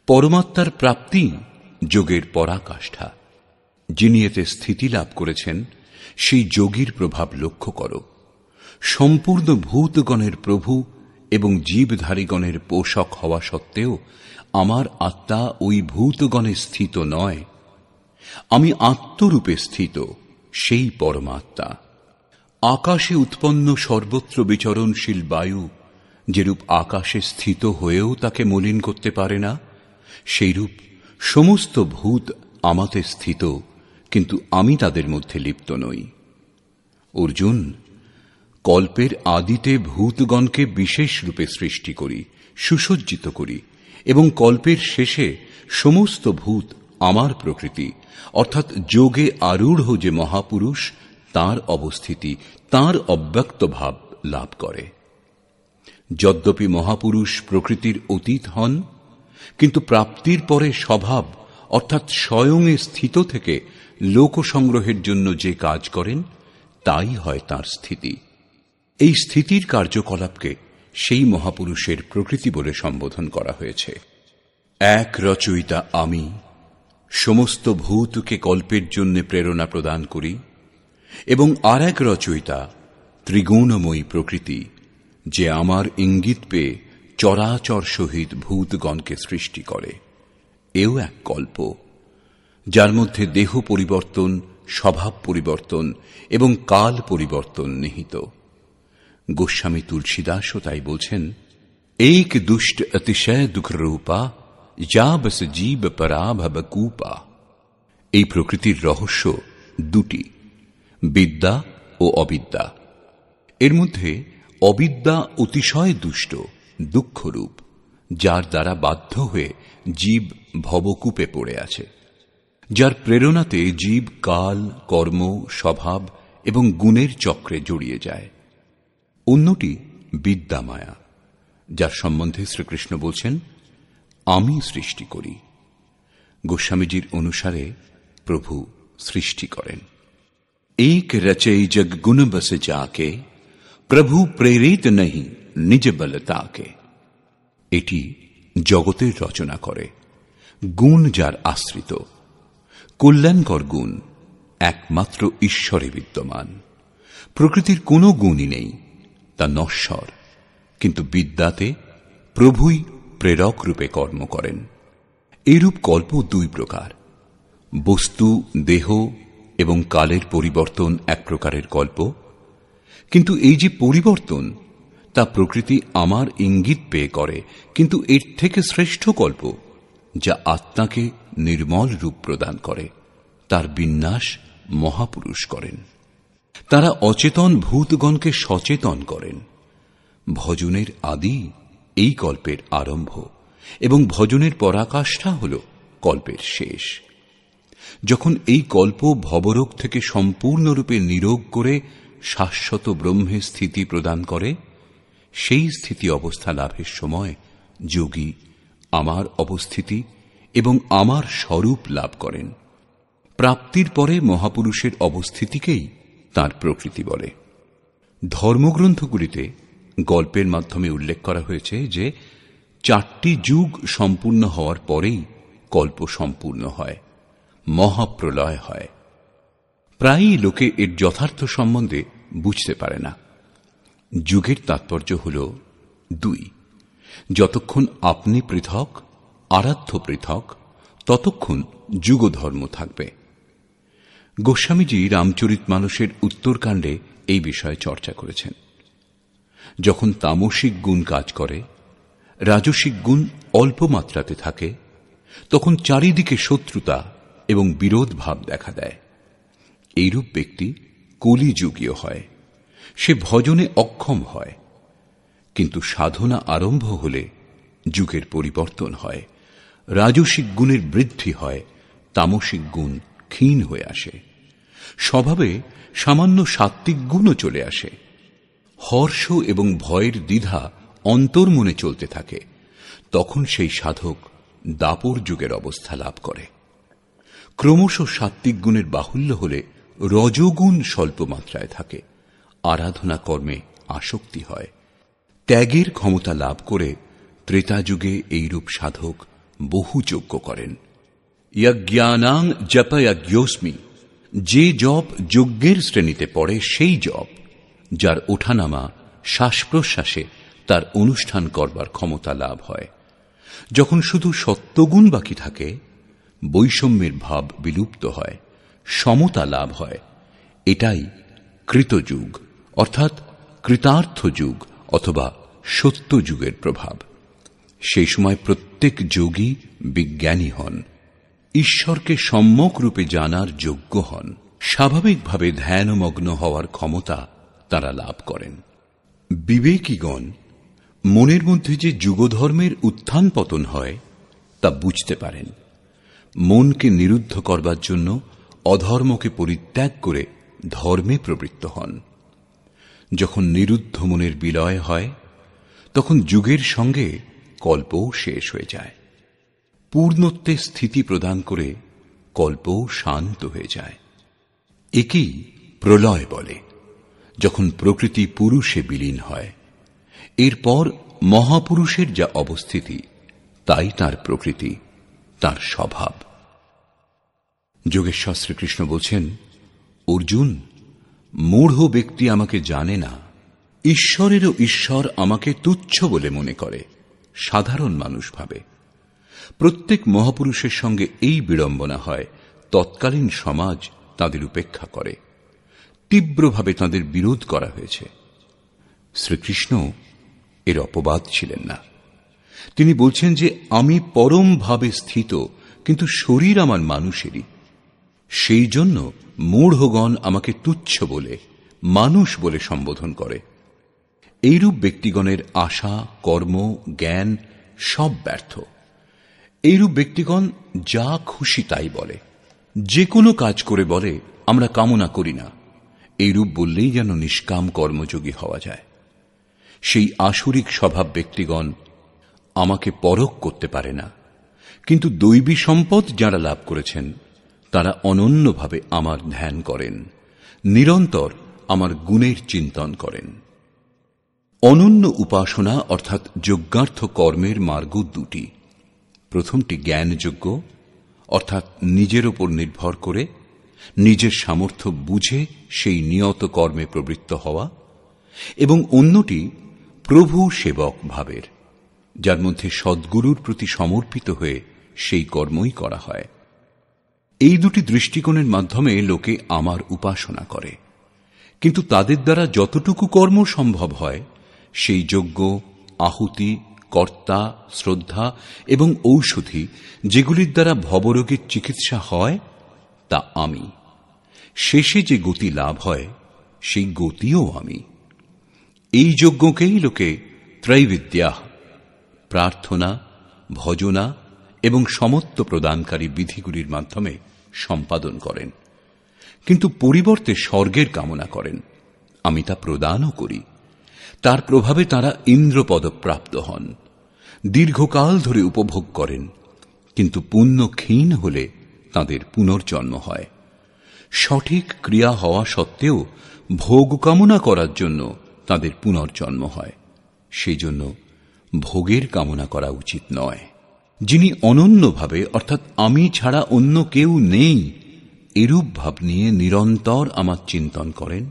পরমাত্মার প্রাপ্তি যোগের পরাকাষ্ঠা। যিনি এতে স্থিতি লাভ করেছেন সেই যোগীর প্রভাব লক্ষ্য করো। সম্পূর্ণ ভূতগণের প্রভু এবং জীবধারীগণের পোষক হওয়া সত্ত্বেও আমার আত্মা ওই ভূতগণে স্থিত নয়। আমি আত্মরূপে স্থিত, সেই পরমাত্মা। আকাশে উৎপন্ন সর্বত্র বিচরণশীল বায়ু যেরূপ আকাশে স্থিত হয়েও তাকে মলিন করতে পারে না, সেইরূপ সমস্ত ভূত আমাতে স্থিত, কিন্তু আমি তাদের মধ্যে লিপ্ত নই। অর্জুন, কল্পের আদিতে ভূতগণকে বিশেষ রূপে সৃষ্টি করি, সুসজ্জিত করি, এবং কল্পের শেষে সমস্ত ভূত আমার প্রকৃতি অর্থাৎ যোগে আরূঢ় যে মহাপুরুষ তাঁর অবস্থিতি, তাঁর অব্যক্ত ভাব লাভ করে। যদ্যপি মহাপুরুষ প্রকৃতির অতীত হন, কিন্তু প্রাপ্তির পরে স্বভাব অর্থাৎ স্বয়ংয়ে স্থিত থেকে লোক সংগ্রহের জন্য যে কাজ করেন তাই হয় তাঁর স্থিতি। এই স্থিতির কার্যকলাপকে সেই মহাপুরুষের প্রকৃতি বলে সম্বোধন করা হয়েছে। এক রচয়িতা আমি সমস্ত ভূতকে কল্পের জন্য প্রেরণা প্রদান করি, এবং আর এক রচয়িতা ত্রিগুণময়ী প্রকৃতি, যে আমার ইঙ্গিত পেয়ে চরাচর সহিত ভূতগণকে সৃষ্টি করে। এও এক কল্প, যার মধ্যে দেহ পরিবর্তন, স্বভাব পরিবর্তন এবং কাল পরিবর্তন নিহিত। গোস্বামী তুলসীদাসও তাই বলছেন, এক দুষ্ট অতিশয় দুঃখরূপা যা বস জীব পরাভবকূপা। এই প্রকৃতির রহস্য দুটি, বিদ্যা ও অবিদ্যা। এর মধ্যে অবিদ্যা অতিশয় দুষ্ট, দুঃখরূপ, যার দ্বারা বাধ্য হয়ে জীব ভবকূপে পড়ে আছে, যার প্রেরণাতে জীব কাল, কর্ম, স্বভাব এবং গুণের চক্রে জড়িয়ে যায়। অন্যটি বিদ্যা মায়া, যার সম্বন্ধে শ্রীকৃষ্ণ বলছেন, আমি সৃষ্টি করি। গোস্বামীজির অনুসারে প্রভু সৃষ্টি করেন। এক রচৈ জগ গুণ বস যাকে, প্রভু প্রেরিত নহি নিজ বলতাকে। এটি জগতের রচনা করে, গুণ যার আশ্রিত। কল্যাণকর গুণ একমাত্র ঈশ্বরে বিদ্যমান। প্রকৃতির কোনো গুণই নেই, তা নশ্বর, কিন্তু বিদ্যাতে প্রভুই প্রেরক রূপে কর্ম করেন। এইরূপ কল্প দুই প্রকার, বস্তু, দেহ এবং কালের পরিবর্তন এক প্রকারের কল্প। কিন্তু এই যে পরিবর্তন, তা প্রকৃতি আমার ইঙ্গিত পেয়ে করে, কিন্তু এর থেকে শ্রেষ্ঠ কল্প, যা আত্মাকে নির্মল রূপ প্রদান করে, তার বিন্যাস মহাপুরুষ করেন। তারা অচেতন ভূতগণকে সচেতন করেন। ভজনের আদি এই কল্পের আরম্ভ, এবং ভজনের পরাকাষ্ঠা হল কল্পের শেষ। যখন এই কল্প ভবরোগ থেকে সম্পূর্ণরূপে নিরোগ করে শাশ্বত ব্রহ্মে স্থিতি প্রদান করে, সেই স্থিতি অবস্থা লাভের সময় যোগী আমার অবস্থিতি এবং আমার স্বরূপ লাভ করেন। প্রাপ্তির পরে মহাপুরুষের অবস্থিতিকেই তাঁর প্রকৃতি বলে। ধর্মগ্রন্থগুলিতে গল্পের মাধ্যমে উল্লেখ করা হয়েছে যে 4টি যুগ সম্পূর্ণ হওয়ার পরেই কল্প সম্পূর্ণ হয়, মহাপ্রলয় হয়। প্রায়ই লোকে এর যথার্থ সম্বন্ধে বুঝতে পারে না। যুগের তাৎপর্য হল 2। যতক্ষণ আপনি পৃথক, আরাধ্য পৃথক, ততক্ষণ যুগধর্ম থাকবে। গোস্বামীজি রামচরিতমানসের উত্তরকাণ্ডে এই বিষয়ে চর্চা করেছেন। যখন তামসিক গুণ কাজ করে, রাজসিক গুণ অল্প মাত্রাতে থাকে, তখন চারিদিকে শত্রুতা এবং বিরোধ ভাব দেখা দেয়। এইরূপ ব্যক্তি কলিযুগীয় হয়, সে ভজনে অক্ষম হয়। কিন্তু সাধনা আরম্ভ হলে যুগের পরিবর্তন হয়, রাজসিক গুণের বৃদ্ধি হয়, তামসিক গুণ ক্ষীণ হয়ে আসে, স্বভাবে সামান্য সাত্ত্বিক গুণও চলে আসে। হর্ষ এবং ভয়ের দ্বিধা অন্তর্মনে চলতে থাকে, তখন সেই সাধক দাপর যুগের অবস্থা লাভ করে। ক্রমশ সাত্ত্বিক গুণের বাহুল্য হলে রজোগুণ স্বল্প মাত্রায় থাকে, আরাধনা কর্মে আসক্তি হয়। ত্যাগের ক্ষমতা লাভ করে ত্রেতা যুগে এইরূপ সাধক বহু যজ্ঞ করেন। যজ্ঞানাং জপযজ্ঞোস্মি, যে জপ যজ্ঞের শ্রেণীতে পড়ে সেই জপ, যার ওঠানামা শ্বাস প্রশ্বাসে তার অনুষ্ঠান করবার ক্ষমতা লাভ হয়। যখন শুধু সত্যগুণ বাকি থাকে, বৈষম্যের ভাব বিলুপ্ত হয়, সমতা লাভ হয়, এটাই কৃতযুগ অর্থাৎ কৃতার্থ যুগ অথবা সত্য যুগের প্রভাব। সেই সময় প্রত্যেক যোগী বিজ্ঞানী হন, ঈশ্বরকে সম্যক রূপে জানার যোগ্য হন, স্বাভাবিকভাবে ধ্যানমগ্ন হওয়ার ক্ষমতা তারা লাভ করেন। বিবেকীগণ মনের মধ্যে যে যুগধর্মের উত্থান পতন হয় তা বুঝতে পারেন। মনকে নিরুদ্ধ করবার জন্য অধর্মকে পরিত্যাগ করে ধর্মে প্রবৃত্ত হন। যখন নিরুদ্ধ মনের বিলয় হয়, তখন যুগের সঙ্গে কল্পও শেষ হয়ে যায়। পূর্ণত্বে স্থিতি প্রদান করে কল্পও শান্ত হয়ে যায়। একেই প্রলয় বলে, যখন প্রকৃতি পুরুষে বিলীন হয়। এরপর মহাপুরুষের যা অবস্থিতি, তাই তার প্রকৃতি, তার স্বভাব। যোগেশ্বর শ্রীকৃষ্ণ বলছেন, অর্জুন, মূঢ় ব্যক্তি আমাকে জানে না, ঈশ্বরেরও ঈশ্বর আমাকে তুচ্ছ বলে মনে করে, সাধারণ মানুষ ভাবে। প্রত্যেক মহাপুরুষের সঙ্গে এই বিড়ম্বনা হয়, তৎকালীন সমাজ তাদের উপেক্ষা করে, তীব্রভাবে তাদের বিরোধ করা হয়েছে। শ্রীকৃষ্ণ এর অপবাদ ছিলেন না। তিনি বলছেন যে আমি পরম ভাবে স্থিত, কিন্তু শরীর আমার মানুষেরই। সেই জন্য মূঢ়গণ আমাকে তুচ্ছ বলে, মানুষ বলে সম্বোধন করে। এইরূপ ব্যক্তিগণের আশা, কর্ম, জ্ঞান সব ব্যর্থ। এইরূপ ব্যক্তিগণ যা খুশি তাই বলে, যে কোনো কাজ করে বলে আমরা কামনা করি না। এইরূপ বললেই যেন নিষ্কাম কর্মযোগী হওয়া যায়। সেই আসুরিক স্বভাব ব্যক্তিগণ আমাকে পরখ করতে পারে না, কিন্তু দৈবী সম্পদ যাঁরা লাভ করেছেন তারা অনন্যভাবে আমার ধ্যান করেন, নিরন্তর আমার গুণের চিন্তন করেন। অনন্য উপাসনা অর্থাৎ যজ্ঞার্থ কর্মের মার্গ দুটি। প্রথমটি জ্ঞানযজ্ঞ, অর্থাৎ নিজের ওপর নির্ভর করে নিজের সামর্থ্য বুঝে সেই নিয়ত কর্মে প্রবৃত্ত হওয়া, এবং অন্যটি প্রভু সেবক ভাবের, যার মধ্যে সদ্গুরুর প্রতি সমর্পিত হয়ে সেই কর্মই করা হয়। এই দুটি দৃষ্টিকোণের মাধ্যমে লোকে আমার উপাসনা করে, কিন্তু তাদের দ্বারা যতটুকু কর্ম সম্ভব হয় সেই যজ্ঞ, আহুতি, কর্তা, শ্রদ্ধা এবং ঔষধি যেগুলির দ্বারা ভবরোগের চিকিৎসা হয় তা আমি। শেষে যে গতি লাভ হয় সেই গতিও আমি। এই যজ্ঞকেই লোকে ত্রৈবিদ্যা, প্রার্থনা, ভজনা এবং সমত্ব প্রদানকারী বিধিগুলির মাধ্যমে সম্পাদন করেন, কিন্তু পরিবর্তে স্বর্গের কামনা করেন। আমি তা প্রদানও করি। তার প্রভাবে তারা ইন্দ্রপদ প্রাপ্ত হন, দীর্ঘকাল ধরে উপভোগ করেন, কিন্তু পুণ্য ক্ষীণ হলে তাদের পুনর্জন্ম হয়। সঠিক ক্রিয়া হওয়া সত্ত্বেও ভোগ কামনা করার জন্য তাদের পুনর্জন্ম হয়। সেই জন্য ভোগের কামনা করা উচিত নয়। যিনি অনন্যভাবে অর্থাৎ আমি ছাড়া অন্য কেউ নেই এরূপ ভাব নিয়ে নিরন্তর আমার চিন্তন করেন,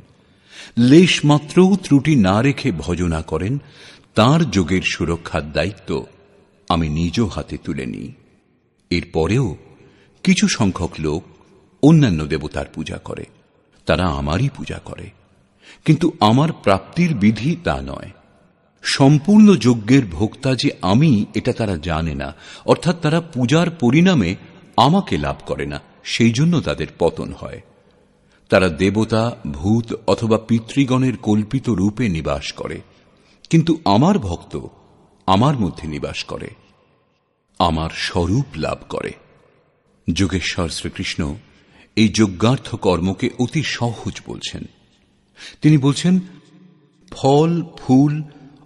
লেশ মাত্রও ত্রুটি না রেখে ভজনা করেন, তাঁর যোগের সুরক্ষার দায়িত্ব আমি নিজ হাতে তুলে নিই। এরপরেও কিছু সংখ্যক লোক অন্যান্য দেবতার পূজা করে, তারা আমারই পূজা করে, কিন্তু আমার প্রাপ্তির বিধি তা নয়। সম্পূর্ণ যজ্ঞের ভোক্তা যে আমি এটা তারা জানে না, অর্থাৎ তারা পূজার পরিণামে আমাকে লাভ করে না, সেই জন্য তাদের পতন হয়। তারা দেবতা, ভূত অথবা পিতৃগণের কল্পিত রূপে নিবাস করে, কিন্তু আমার ভক্ত আমার মধ্যে নিবাস করে, আমার স্বরূপ লাভ করে। যোগেশ্বর শ্রীকৃষ্ণ এই যজ্ঞার্থ কর্মকে অতি সহজ বলছেন। তিনি বলছেন, ফল, ফুল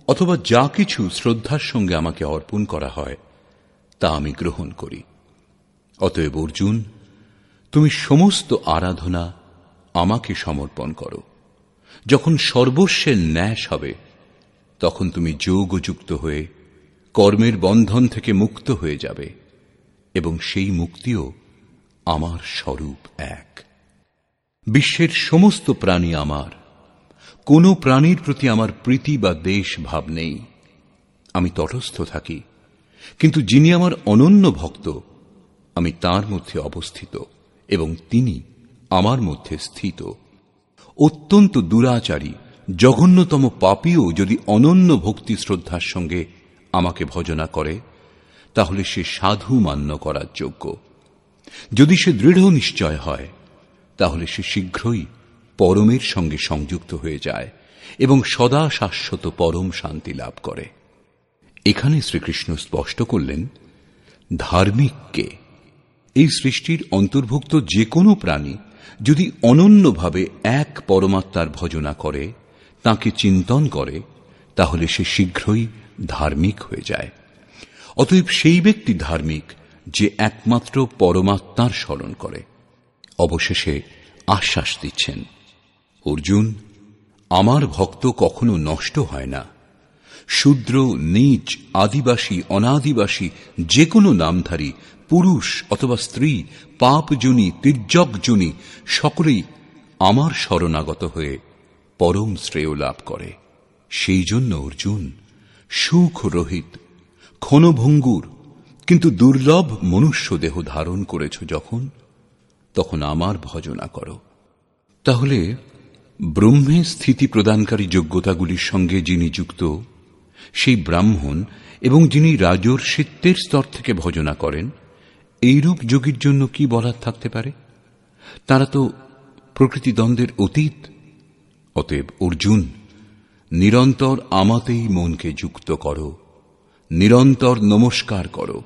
অথবা যা কিছু শ্রদ্ধার সঙ্গে আমাকে অর্পণ করা হয় তা আমি গ্রহণ করি। অতএব অর্জুন, তুমি সমস্ত আরাধনা আমাকে সমর্পণ করো। যখন সর্বস্বের ন্যাস হবে, তখন তুমি যোগযুক্ত হয়ে কর্মের বন্ধন থেকে মুক্ত হয়ে যাবে, এবং সেই মুক্তিও আমার স্বরূপ এক। বিশ্বের সমস্ত প্রাণী আমার, কোনো প্রাণীর প্রতি আমার প্রীতি বা দ্বেষ ভাব নেই। আমি তটস্থ থাকি, কিন্তু যিনি আমার অনন্য ভক্ত, আমি তার মধ্যে অবস্থিত এবং তিনি আমার মধ্যে স্থিত। অত্যন্ত দুরাচারী, জঘন্যতম পাপীও যদি অনন্য ভক্তি শ্রদ্ধার সঙ্গে আমাকে ভজনা করে, তাহলে সে সাধু মান্য করার যোগ্য। যদি সে দৃঢ় নিশ্চয় হয়, তাহলে সে শীঘ্রই পরমের সঙ্গে সংযুক্ত হয়ে যায় এবং সদা শাশ্বত পরম শান্তি লাভ করে। এখানে শ্রীকৃষ্ণ স্পষ্ট করলেন, ধার্মিককে, এই সৃষ্টির অন্তর্ভুক্ত যে কোনো প্রাণী যদি অনন্যভাবে এক পরমাত্মার ভজনা করে, তাকে চিন্তন করে, তাহলে সে শীঘ্রই ধার্মিক হয়ে যায়। অতএব সেই ব্যক্তি ধার্মিক যে একমাত্র পরমাত্মার স্মরণ করে। অবশেষে আশ্বাস দিচ্ছেন, অর্জুন, আমার ভক্ত কখনো নষ্ট হয় না। শূদ্র, নীচ, আদিবাসী, অনাদিবাসী, যে কোনো নামধারী, পুরুষ অথবা স্ত্রী, পাপজনী, তির্যকজনী, সকলেই আমার শরণাগত হয়ে পরম শ্রেয় লাভ করে। সেই জন্য অর্জুন, সুখ রহিত, ক্ষণভঙ্গুর কিন্তু দুর্লভ মনুষ্য দেহ ধারণ করেছ যখন, তখন আমার ভজনা করো। তাহলে ব্রহ্মে স্থিতি প্রদানকারী যোগ্যতাগুলির সঙ্গে যিনি যুক্ত, সেই ব্রাহ্মণ, এবং যিনি রাজর্ষিত্বের স্তর থেকে ভজনা করেন, এইরূপ যোগীর জন্য কি বলার থাকতে পারে? তারা তো প্রকৃতি দ্বন্দ্বের অতীত। অতএব অর্জুন, নিরন্তর আমাতেই মনকে যুক্ত করো, নিরন্তর নমস্কার করো।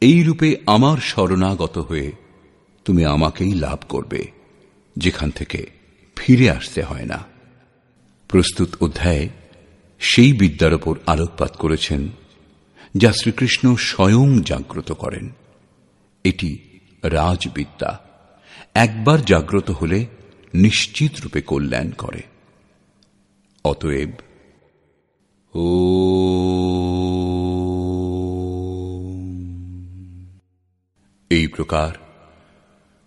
এই রূপে আমার শরণাগত হয়ে তুমি আমাকেই লাভ করবে, যেখান থেকে ফিরে আসতে হয় না। প্রস্তুত অধ্যায়ে সেই বিদ্যার ওপর আলোকপাত করেছেন যা শ্রীকৃষ্ণ স্বয়ং জাগ্রত করেন। এটি রাজবিদ্যা, একবার জাগ্রত হলে নিশ্চিত রূপে কল্যাণ করে। অতএব এই প্রকার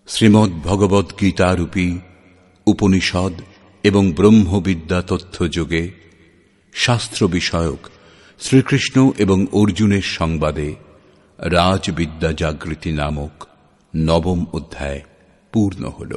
শ্রীমদ্ ভগবদ্ গীতারূপী উপনিষদ এবং ব্রহ্মবিদ্যা তথ্য যোগে শাস্ত্র বিষয়ক শ্রীকৃষ্ণ এবং অর্জুনের সংবাদে রাজবিদ্যা জাগৃতি নামক 9ম অধ্যায় পূর্ণ হল।